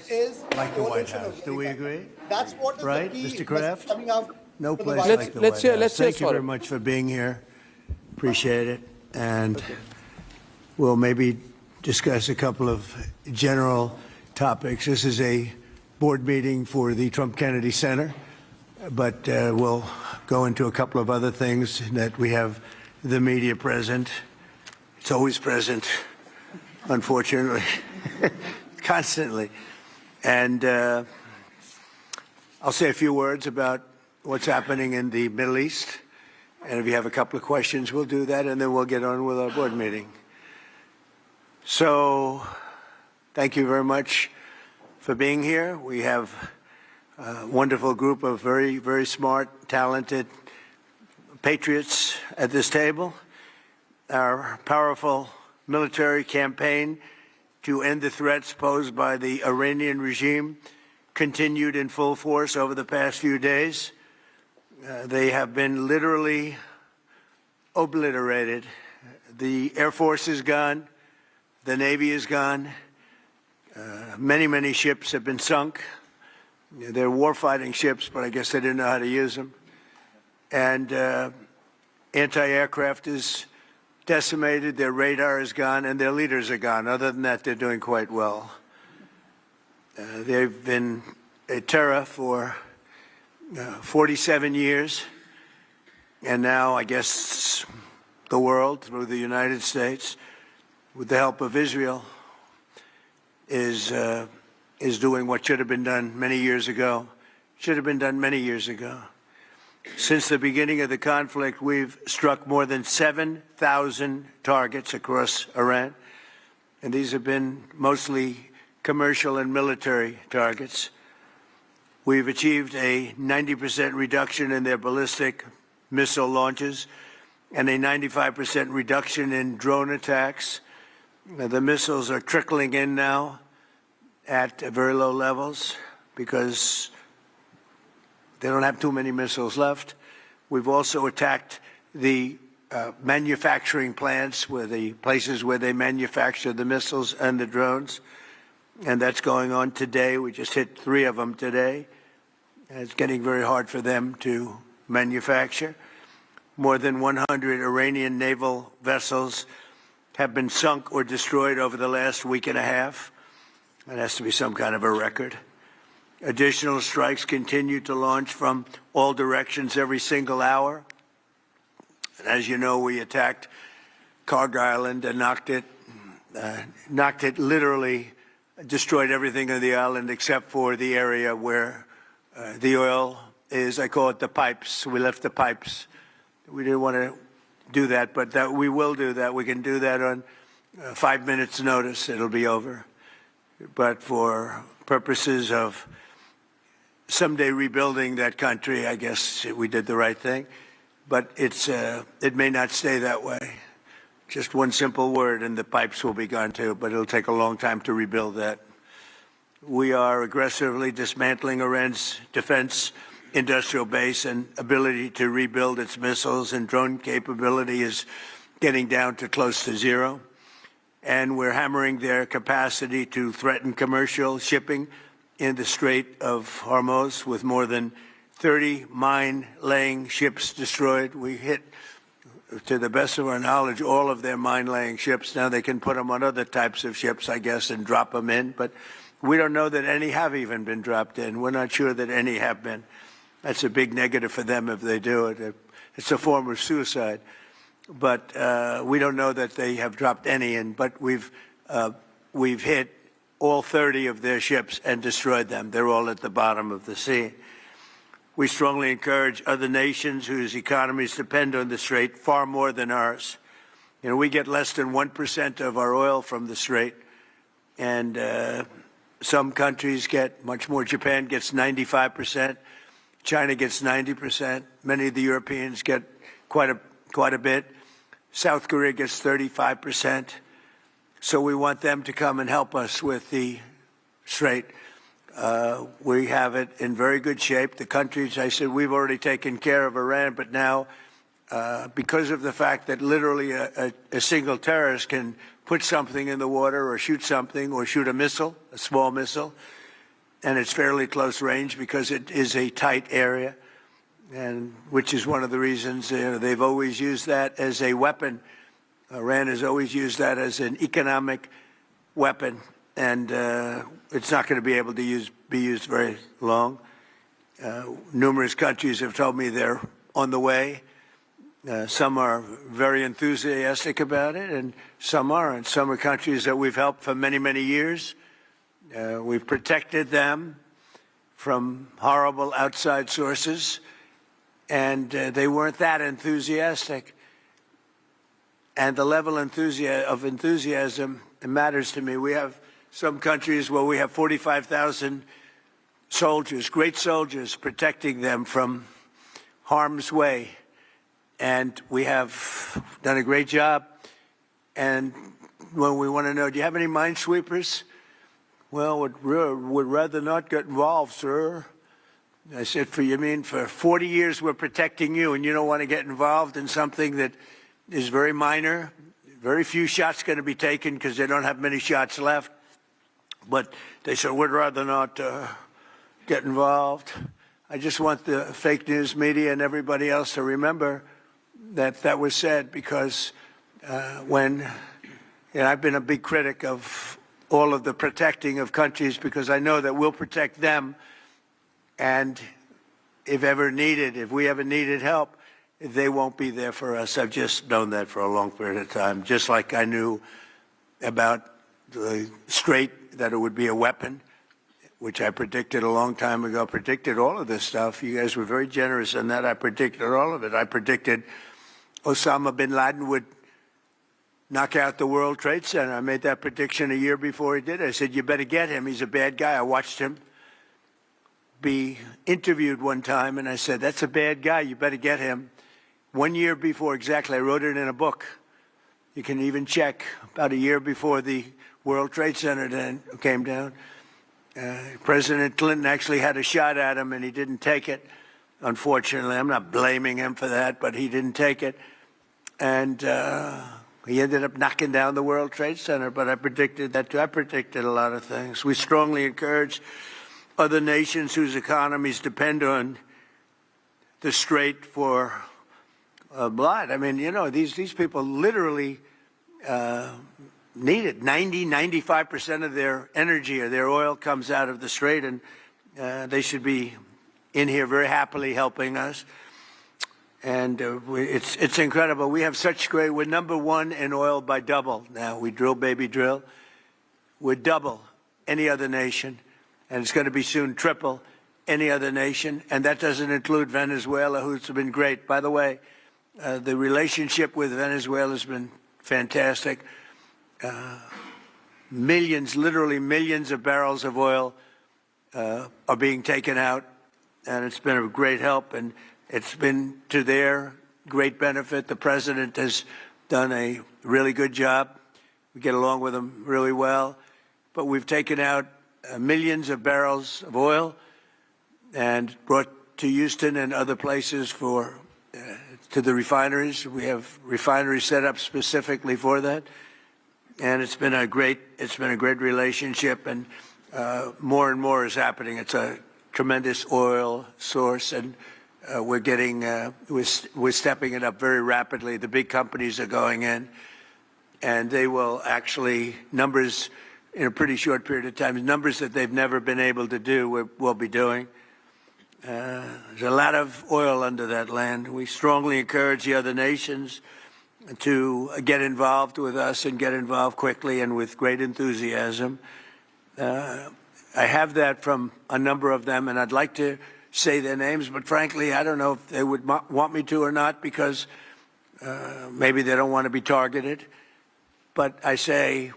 is like the White House. Do we agree? That's what is right, the key Mr. Kraft? coming out. No place like the White House. Thank you very much for being here. Appreciate it. And we'll maybe discuss a couple of general topics. This is a board meeting for the Trump Kennedy Center, but we'll go into a couple of other things that we have the media present. It's always present, unfortunately, constantly. And I'll say a few words about what's happening in the Middle East. And if you have a couple of questions, we'll do that, and then we'll get on with our board meeting. So thank you very much for being here. We have a wonderful group of very, very smart, talented patriots at this table. Our powerful military campaign to end the threats posed by the Iranian regime continued in full force over the past few days. They have been literally obliterated. The Air Force is gone. The Navy is gone. Many, many ships have been sunk. They're warfighting ships, but I guess they didn't know how to use them. And anti-aircraft is decimated, their radar is gone, and their leaders are gone. Other than that, they're doing quite well. They've been a terror for 47 years, and now I guess the world, through the United States, with the help of Israel, is doing what should have been done many years ago. Should have been done many years ago. Since the beginning of the conflict, we've struck more than 7,000 targets across Iran, and these have been mostly commercial and military targets. We've achieved a 90% reduction in their ballistic missile launches and a 95% reduction in drone attacks. The missiles are trickling in now at very low levels because they don't have too many missiles left. We've also attacked the manufacturing plants, the places where they manufacture the missiles and the drones, and that's going on today. We just hit 3 of them today. And it's getting very hard for them to manufacture. More than 100 Iranian naval vessels have been sunk or destroyed over the last week and a half. That has to be some kind of a record. Additional strikes continue to launch from all directions every single hour. And as you know, we attacked Kharg Island and knocked it literally, destroyed everything on the island except for the area where the oil is. I call it the pipes. We left the pipes. We didn't want to do that, but that we will do that. We can do that on 5 minutes notice. It'll be over. But for purposes of someday rebuilding that country, I guess we did the right thing. But it may not stay that way. Just one simple word and the pipes will be gone too, but it'll take a long time to rebuild that. We are aggressively dismantling Iran's defense industrial base, and ability to rebuild its missiles and drone capability is getting down to close to zero. And we're hammering their capacity to threaten commercial shipping in the Strait of Hormuz with more than 30 mine-laying ships destroyed. We hit, to the best of our knowledge, all of their mine-laying ships. Now they can put them on other types of ships, I guess, and drop them in. But we don't know that any have even been dropped in. We're not sure that any have been. That's a big negative for them if they do it. It's a form of suicide. But we don't know that they have dropped any in. But we've hit all 30 of their ships and destroyed them. They're all at the bottom of the sea. We strongly encourage other nations whose economies depend on the Strait far more than ours. You know, we get less than 1% of our oil from the Strait, and some countries get much more. Japan gets 95%. China gets 90%. Many of the Europeans get quite a bit. South Korea gets 35%. So we want them to come and help us with the Strait. We have it in very good shape. The countries, I said, we've already taken care of Iran, but now, because of the fact that literally a single terrorist can put something in the water or shoot something or shoot a missile, a small missile, and it's fairly close range because it is a tight area, and which is one of the reasons they've always used that as a weapon. Iran has always used that as an economic weapon, and it's not going to be able to be used very long. Numerous countries have told me they're on the way. Some are very enthusiastic about it, and some aren't. Some are countries that we've helped for many, many years. We've protected them from horrible outside sources, and they weren't that enthusiastic. And the level of enthusiasm matters to me. We have some countries where we have 45,000 soldiers, great soldiers, protecting them from harm's way. And we have done a great job. And when we want to know, do you have any minesweepers? Well, would rather not get involved, sir. I said, for 40 years we're protecting you, and you don't want to get involved in something that is very minor. Very few shots going to be taken because they don't have many shots left. But they said, we'd rather not get involved. I just want the fake news media and everybody else to remember that that was said, because I've been a big critic of all of the protecting of countries, because I know that we'll protect them, and if we ever needed help, they won't be there for us. I've just known that for a long period of time, just like I knew about the Strait, that it would be a weapon, which I predicted a long time ago. I predicted all of this stuff. You guys were very generous in that. I predicted all of it. I predicted Osama bin Laden would knock out the World Trade Center. I made that prediction a year before he did it. I said, you better get him. He's a bad guy. I watched him be interviewed one time, and I said, that's a bad guy. You better get him. 1 year before, exactly. I wrote it in a book. You can even check. About a year before the World Trade Center came down, President Clinton actually had a shot at him, and he didn't take it. Unfortunately, I'm not blaming him for that, but he didn't take it. And he ended up knocking down the World Trade Center, but I predicted that too. I predicted a lot of things. We strongly encourage other nations whose economies depend on the Strait for blood. I mean, these people literally need it. 95% of their energy or their oil comes out of the Strait, and they should be in here very happily helping us. And it's incredible. We have such great, we're number one in oil by double now. We drill, baby, drill. We're double any other nation, and it's going to be soon triple any other nation. And that doesn't include Venezuela, who's been great. By the way, the relationship with Venezuela has been fantastic. Millions, literally millions of barrels of oil are being taken out, and it's been a great help, and it's been to their great benefit. The president has done a really good job. We get along with him really well, but we've taken out millions of barrels of oil and brought to Houston and other places for to the refineries. We have refineries set up specifically for that, and it's been a great relationship, and more and more is happening. It's a tremendous oil source, and we're getting we're stepping it up very rapidly. The big companies are going in, and they will actually numbers in a pretty short period of time, numbers that they've never been able to do. We'll be doing. There's a lot of oil under that land. We strongly encourage the other nations to get involved with us and get involved quickly and with great enthusiasm. I have that from a number of them, and I'd like to say their names, but frankly, I don't know if they would want me to or not, because maybe they don't want to be targeted. But I say,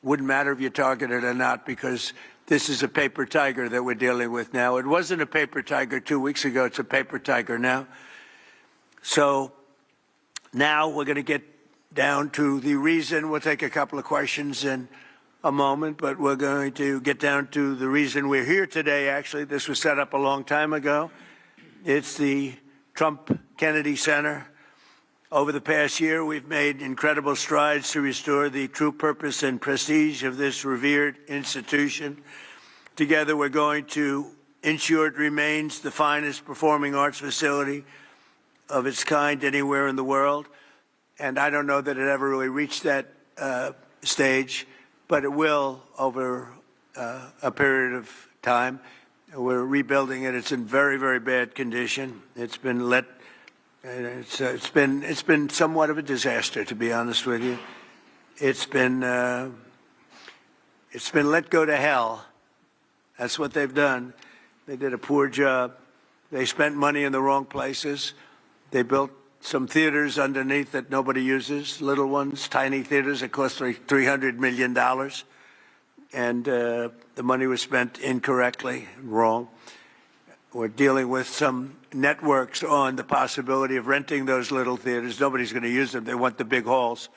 wouldn't matter if you're targeted or not, because this is a paper tiger that we're dealing with now. It wasn't a paper tiger 2 weeks ago. It's a paper tiger now. So now we're going to get down to the reason. We'll take a couple of questions in a moment, but we're going to get down to the reason we're here today. Actually, this was set up a long time ago. It's the Trump Kennedy Center. Over the past year, we've made incredible strides to restore the true purpose and prestige of this revered institution. Together, we're going to ensure it remains the finest performing arts facility of its kind anywhere in the world. And I don't know that it ever really reached that stage, but it will over a period of time. We're rebuilding it. It's in very, very bad condition. It's been it's been somewhat of a disaster, to be honest with you. It's been let go to hell. That's what they've done. They did a poor job. They spent money in the wrong places. They built some theaters underneath that nobody uses, little ones, tiny theaters that cost $300 million. And the money was spent incorrectly, wrong. We're dealing with some networks on the possibility of renting those little theaters. Nobody's going to use them. They want the big halls.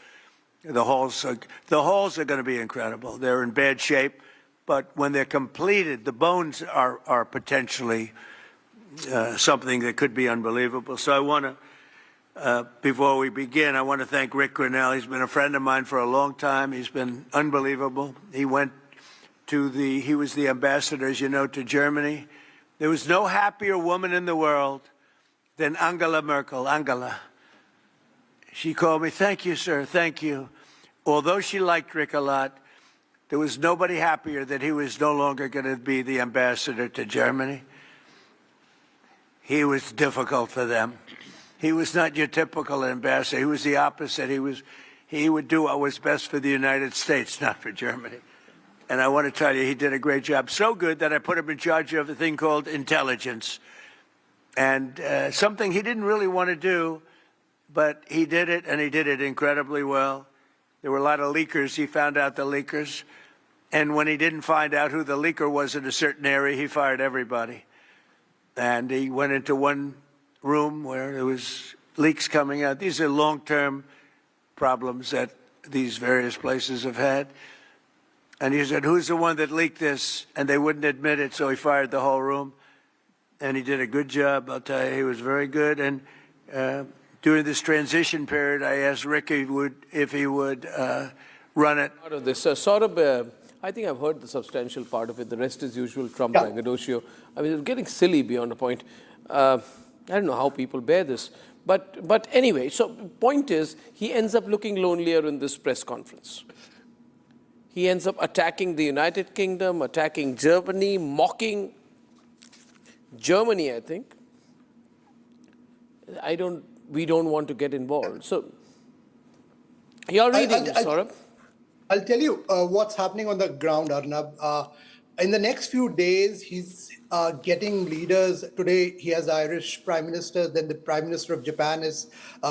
The halls are going to be incredible. They're in bad shape, but when they're completed, the bones are potentially something that could be unbelievable. So I want to, before we begin, I want to thank Rick Grinnell. He's been a friend of mine for a long time. He's been unbelievable. He was the ambassador, as you know, to Germany. There was no happier woman in the world than Angela Merkel. Angela. She called me, "Thank you, sir, thank you." Although she liked Rick a lot, there was nobody happier that he was no longer going to be the ambassador to Germany. He was difficult for them. He was not your typical ambassador. He was the opposite. He would do what was best for the United States, not for Germany. And I want to tell you, he did a great job. So good that I put him in charge of a thing called intelligence. And something he didn't really want to do, but he did it, and he did it incredibly well. There were a lot of leakers. He found out the leakers. And when he didn't find out who the leaker was in a certain area, he fired everybody. And he went into one room where there was leaks coming out. These are long-term problems that these various places have had. And he said, "Who's the one that leaked this?" And they wouldn't admit it, so he fired the whole room. And he did a good job, I'll tell you. He was very good. And during this transition period, I asked Rick if he would run it. Part of this, I think I've heard the substantial part of it. The rest is usual Trump braggadocio. I mean, it's getting silly beyond a point. I don't know how people bear this. But anyway, so point is, he ends up looking lonelier in this press conference. He ends up attacking the United Kingdom, attacking Germany, mocking Germany, I think. we don't want to get involved. So, your reading, Saurabh? I'll tell you what's happening on the ground, Arnab. In the next few days, he's getting leaders. Today, he has the Irish Prime Minister, then the Prime Minister of Japan is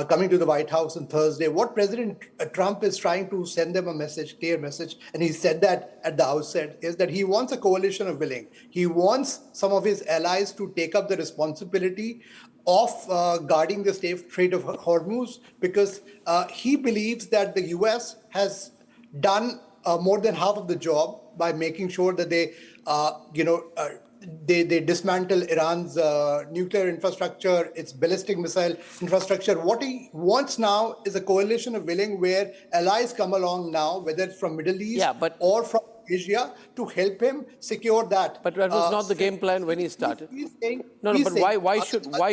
coming to the White House on Thursday. What President Trump is trying to send them a message, clear message, and he said that at the outset, is that he wants a coalition of willing. He wants some of his allies to take up the responsibility of guarding the Strait of Hormuz, because he believes that the US has done more than half of the job by making sure that they dismantle Iran's nuclear infrastructure, its ballistic missile infrastructure. What he wants now is a coalition of willing, where allies come along now, whether it's from Middle East or from Asia, to help him secure that. But that was not the game plan when he started. He's saying, why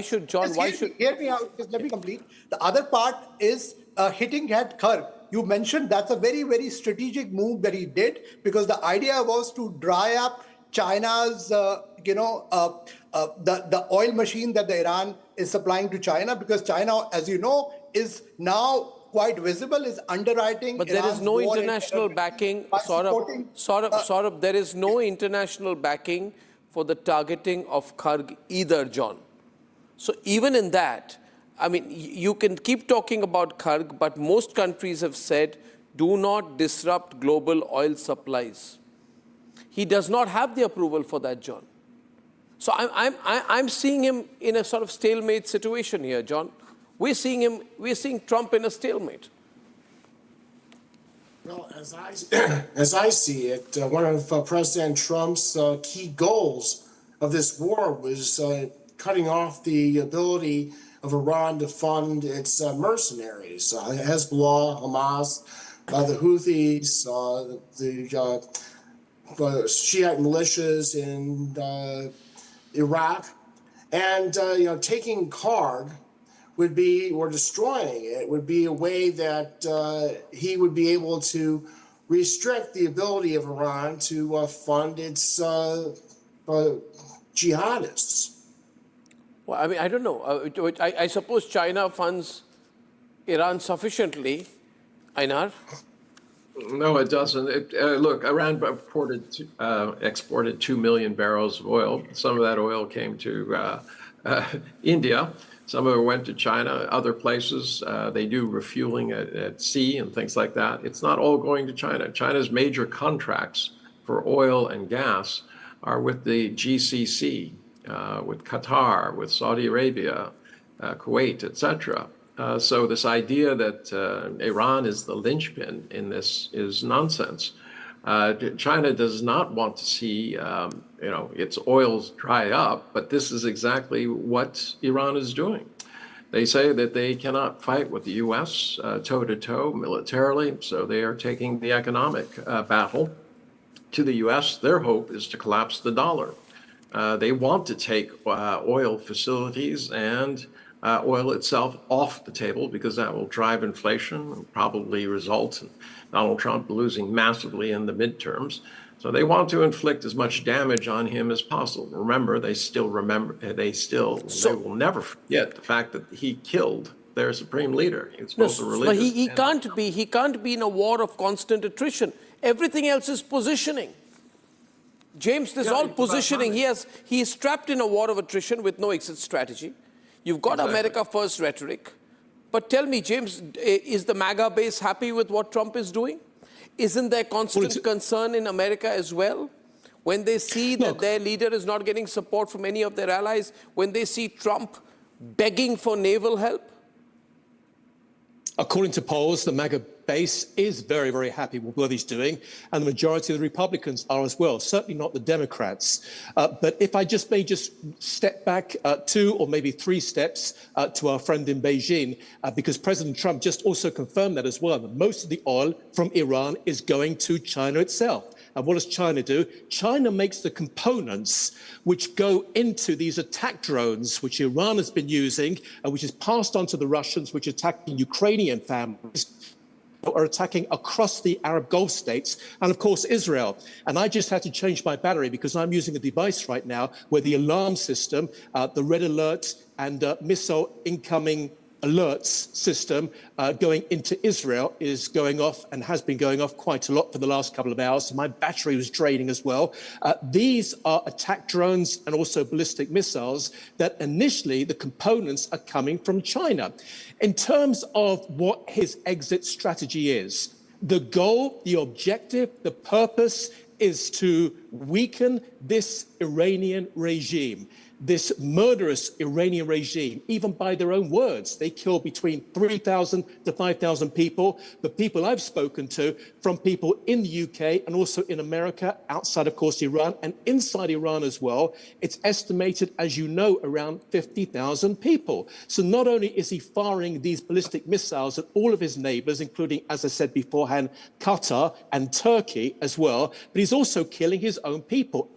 should John? Hear me out. Just let me complete. The other part is hitting at Kharg. You mentioned that's a very, very strategic move that he did, because the idea was to dry up China's, the oil machine that the Iran is supplying to China, because China, as you know, is now quite visible, is underwriting. But there is no international backing, Saurabh, there is no international backing for the targeting of Kharg either, John. So even in that, I mean, you can keep talking about Kharg, but most countries have said, do not disrupt global oil supplies. He does not have the approval for that, John. So I'm seeing him in a sort of stalemate situation here, John. We're seeing Trump in a stalemate. Well, as I see it, one of President Trump's key goals of this war was cutting off the ability of Iran to fund its mercenaries, Hezbollah, Hamas, the Houthis, the Shiite militias in Iraq, and taking Kharg would be, or destroying it, would be a way that he would be able to restrict the ability of Iran to fund its jihadists. Well, I mean, I don't know. I suppose China funds Iran sufficiently, Einar? No, it doesn't. Look, Iran exported 2 million barrels of oil. Some of that oil came to India. Some of it went to China, other places. They do refueling at sea and things like that. It's not all going to China. China's major contracts for oil and gas are with the GCC, with Qatar, with Saudi Arabia, Kuwait, etc. So this idea that Iran is the linchpin in this is nonsense. China does not want to see, its oils dry up, but this is exactly what Iran is doing. They say that they cannot fight with the U.S. Toe-to-toe militarily, so they are taking the economic battle to the U.S. Their hope is to collapse the dollar. They want to take oil facilities and oil itself off the table, because that will drive inflation and probably result in Donald Trump losing massively in the midterms. So they want to inflict as much damage on him as possible. Remember, they will never forget the fact that he killed their supreme leader. It's both a religious. But he can't be in a war of constant attrition. Everything else is positioning. James, this is all positioning. He is trapped in a war of attrition with no exit strategy. You've got America first rhetoric. But tell me, James, is the MAGA base happy with what Trump is doing? Isn't there constant concern in America as well? When they see that their leader is not getting support from any of their allies, when they see Trump begging for naval help? According to polls, the MAGA base is very, very happy with what he's doing, and the majority of the Republicans are as well, certainly not the Democrats. But if I may step back 2 or maybe 3 steps to our friend in Beijing, because President Trump just also confirmed that as well, that most of the oil from Iran is going to China itself. And what does China do? China makes the components which go into these attack drones, which Iran has been using, and which is passed on to the Russians, which are attacking Ukrainian families. are attacking across the Arab Gulf states and, of course, Israel. And I just had to change my battery because I'm using a device right now where the alarm system, the red alert and missile incoming alerts system going into Israel is going off and has been going off quite a lot for the last couple of hours. So my battery was draining as well. These are attack drones and also ballistic missiles that initially the components are coming from China. In terms of what his exit strategy is, the goal, the objective, the purpose is to weaken this Iranian regime. This murderous Iranian regime, even by their own words, they kill between 3,000 to 5,000 people. The people I've spoken to from people in the UK and also in America, outside, of course, Iran and inside Iran as well, it's estimated, as you know, around 50,000 people. So not only is he firing these ballistic missiles at all of his neighbors, including, as I said beforehand, Qatar and Turkey as well, but he's also killing his own people.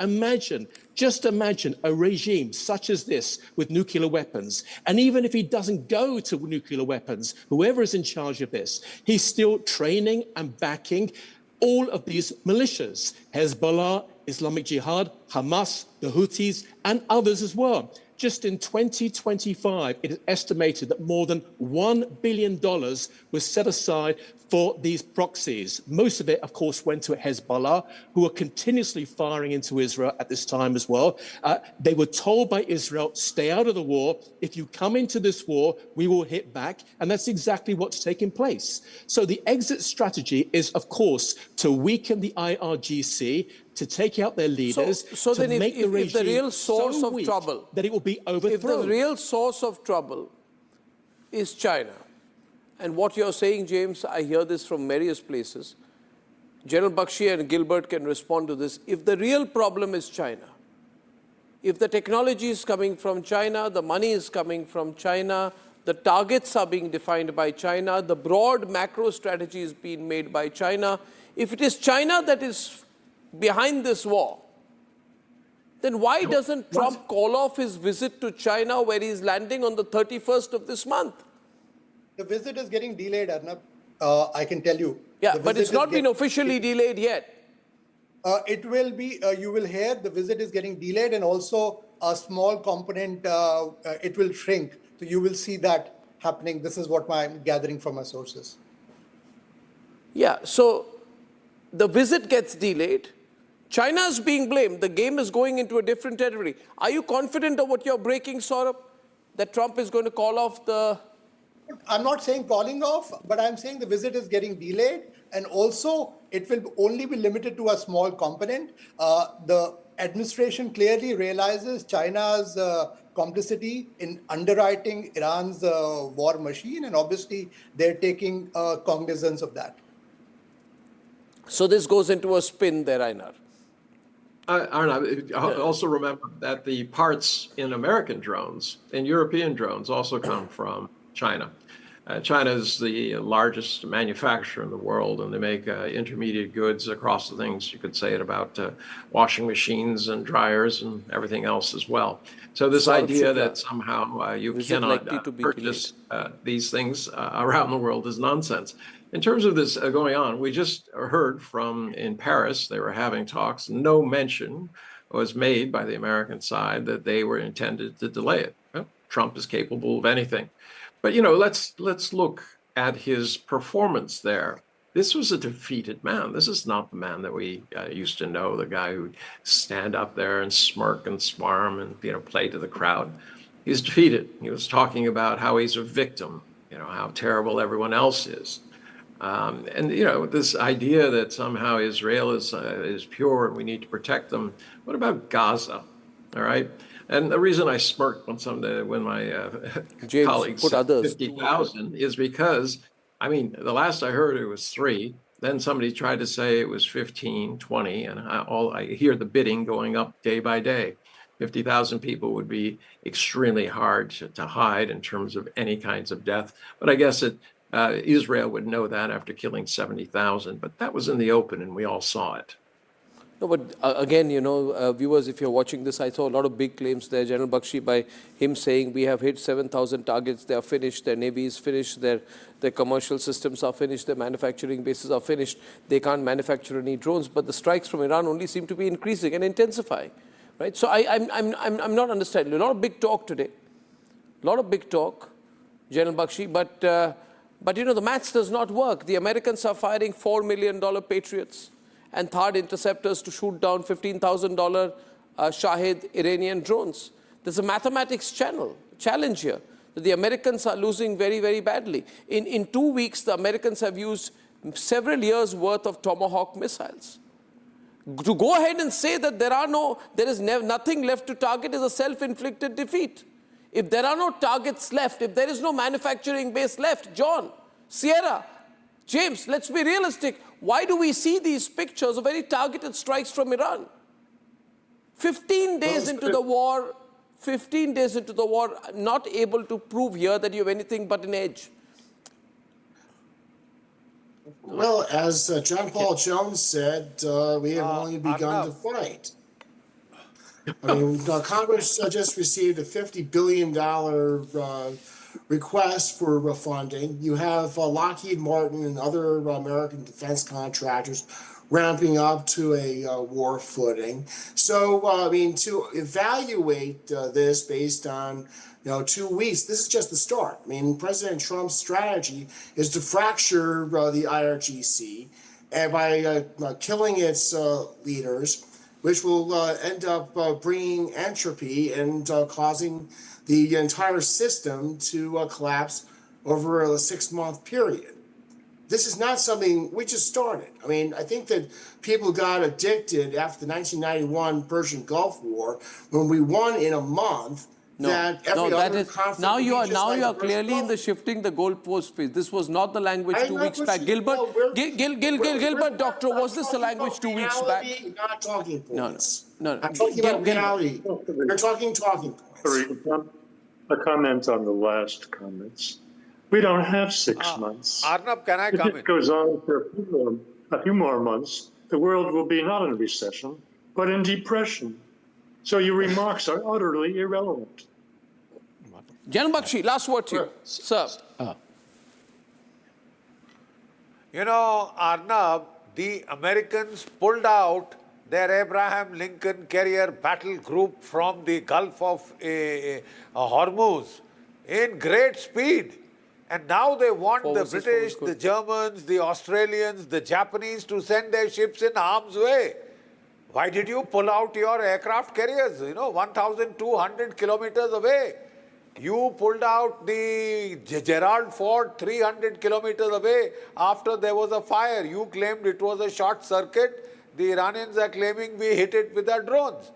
Just imagine a regime such as this with nuclear weapons. And even if he doesn't go to nuclear weapons, whoever is in charge of this, he's still training and backing all of these militias, Hezbollah, Islamic Jihad, Hamas, the Houthis, and others as well. Just in 2025, it is estimated that more than $1 billion was set aside for these proxies. Most of it, of course, went to Hezbollah, who are continuously firing into Israel at this time as well. They were told by Israel, stay out of the war. If you come into this war, we will hit back. And that's exactly what's taking place. So the exit strategy is, of course, to weaken the IRGC, to take out their leaders, so to then make the regime if the real source so of weak trouble, that it will be overthrown. If the real source of trouble is China, and what you're saying, James, I hear this from various places. General Bakshi and Gilbert can respond to this. If the real problem is China, if the technology is coming from China, the money is coming from China, the targets are being defined by China, the broad macro strategy is being made by China, if it is China that is behind this war, then why doesn't Trump call off his visit to China where he's landing on the 31st of this month? The visit is getting delayed, Arnab. I can tell you. Yeah, but it's not been officially delayed yet. It will be, you will hear the visit is getting delayed, and also a small component, it will shrink. So you will see that happening. This is what I'm gathering from my sources. Yeah, so the visit gets delayed. China is being blamed. The game is going into a different territory. Are you confident of what you're breaking, Saurabh? That Trump is going to call off the... I'm not saying calling off, but I'm saying the visit is getting delayed. And also, it will only be limited to a small component. The administration clearly realizes China's complicity in underwriting Iran's war machine. And obviously, they're taking cognizance of that. So this goes into a spin there, Einar. Arnab, also remember that the parts in American drones and European drones also come from China. China is the largest manufacturer in the world, and they make intermediate goods across the things. You could say it about washing machines and dryers and everything else as well. So this idea that somehow you cannot purchase these things around the world is nonsense. In terms of this going on, we just heard from in Paris, they were having talks. No mention was made by the American side that they were intended to delay it. Well, Trump is capable of anything. But, you know, let's look at his performance there. This was a defeated man. This is not the man that we used to know, the guy who'd stand up there and smirk and smarm and, you know, play to the crowd. He's defeated. He was talking about how he's a victim, you know, how terrible everyone else is. And, you know, this idea that somehow Israel is pure and we need to protect them. What about Gaza? All right. And the reason I smirked when my colleagues said 50,000 is because, I mean, the last I heard it was 3. Then somebody tried to say it was 15, 20, and I hear the bidding going up day by day. 50,000 people would be extremely hard to hide in terms of any kinds of death. But I guess Israel would know that after killing 70,000. But that was in the open, and we all saw it. No, but again, viewers, if you're watching this, I saw a lot of big claims there. General Bakshi, by him saying we have hit 7,000 targets, they are finished, their navy is finished, their commercial systems are finished, their manufacturing bases are finished. They can't manufacture any drones, but the strikes from Iran only seem to be increasing and intensifying, right? So I'm not understanding. A lot of big talk today, a lot of big talk, General Bakshi, but the maths does not work. The Americans are firing $4 million Patriots and THAAD interceptors to shoot down $15,000 Shahid Iranian drones. There's a mathematics challenge here that the Americans are losing very, very badly. In 2 weeks, the Americans have used several years' worth of Tomahawk missiles. To go ahead and say that there is nothing left to target is a self-inflicted defeat. If there are no targets left, if there is no manufacturing base left, John, Sierra, James, let's be realistic. Why do we see these pictures of very targeted strikes from Iran? 15 days into the war, not able to prove here that you have anything but an edge. Well, as John Paul Jones said, we have only begun to fight. I mean, Congress just received a $50 billion request for funding. You have Lockheed Martin and other American defense contractors ramping up to a war footing. So, I mean, to evaluate this based on 2 weeks, this is just the start. I mean, President Trump's strategy is to fracture the IRGC and by killing its leaders, which will end up bringing entropy and causing the entire system to collapse over a 6-month period. This is not something we just started. I mean, I think that people got addicted after the 1991 Persian Gulf War when we won in a month. Now you are clearly in the shifting the goalpost phase. This was not the language 2 weeks back. Gilbert, Doctor, was this the language 2 weeks back? Not talking points. No. I'm talking about reality. You're talking points. A comment on the last comments. We don't have 6 months. Arnab, can I if comment? It goes on for a few more months, the world will be not in recession, but in depression. So your remarks are utterly irrelevant. General Bakshi, last word to you, sir. Arnab, the Americans pulled out their Abraham Lincoln Carrier battle group from the Gulf of Hormuz in great speed. And now they want the British, the Germans, the Australians, the Japanese to send their ships in harm's way. Why did you pull out your aircraft carriers, 1,200 kilometers away? You pulled out the Gerald Ford 300 kilometers away after there was a fire. You claimed it was a short circuit. The Iranians are claiming we hit it with our drones.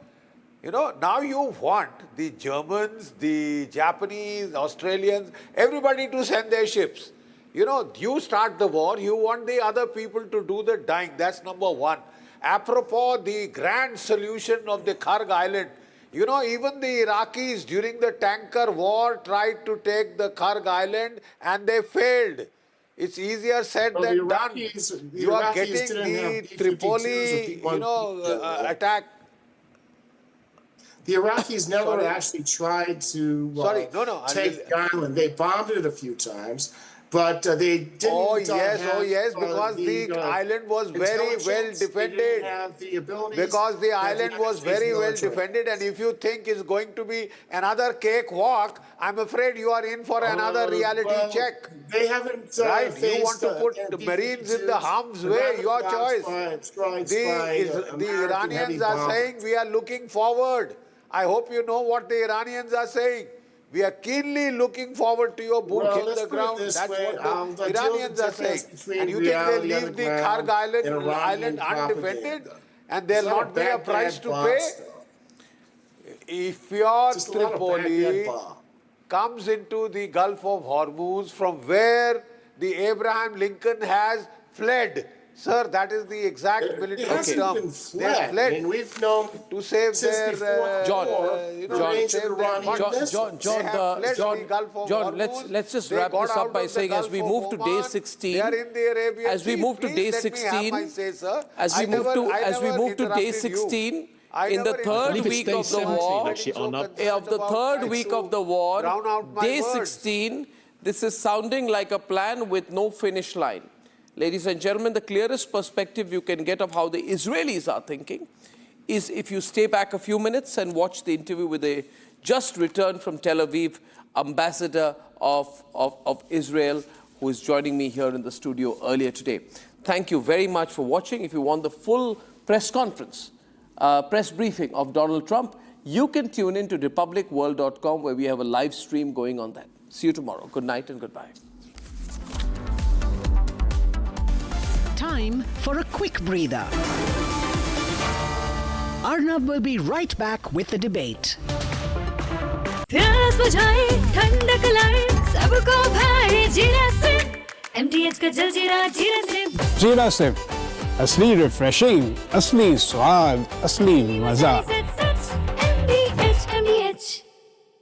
Now you want the Germans, the Japanese, Australians, everybody to send their ships. You start the war, you want the other people to do the dying. That's number one. Apropos the grand solution of the Kharg Island, even the Iraqis during the tanker war tried to take the Kharg Island and they failed. It's easier said than done. You are getting the Tripoli, attack. The Iraqis never actually tried to take the island. They bombed it a few times, but they didn't. Oh yes, because the island was very well defended. Because the island was very well defended, and if you think it's going to be another cakewalk, I'm afraid you are in for another reality check. They haven't. Right? You want to put the Marines in the harm's way? Your choice. The Iranians are saying we are looking forward. I hope you know what the Iranians are saying. We are keenly looking forward to your boots in the ground. That's what the Iranians are saying. And you think they leave the Kharg Island undefended and there'll not be a price to pay? If your Tripoli comes into the Gulf of Hormuz from where the Abraham Lincoln has fled Sir, that is the exact military It hasn't term. been They fled. have fled. I mean, we've known to save since their before John, let's just wrap this up by saying as we move to day 16, as we move to day 16, as we move to day 16, in the third week of the war, day 16, this is sounding like a plan with no finish line. Ladies and gentlemen, the clearest perspective you can get of how the Israelis are thinking is if you stay back a few minutes and watch the interview with a just returned from Tel Aviv ambassador of Israel, who is joining me here in the studio earlier today. Thank you very much for watching. If you want the full press conference, press briefing of Donald Trump, you can tune in to republicworld.com, where we have a live stream going on that. See you tomorrow. Good night and goodbye. Time for a quick breather. Arnab will be right back with the debate. प्यास बुझाए ठंडक लाए सबको भाए जीरा से MTH का जलजीरा जीरा से जीरा से असली रिफ्रेशिंग, असली स्वाद, असली मजा।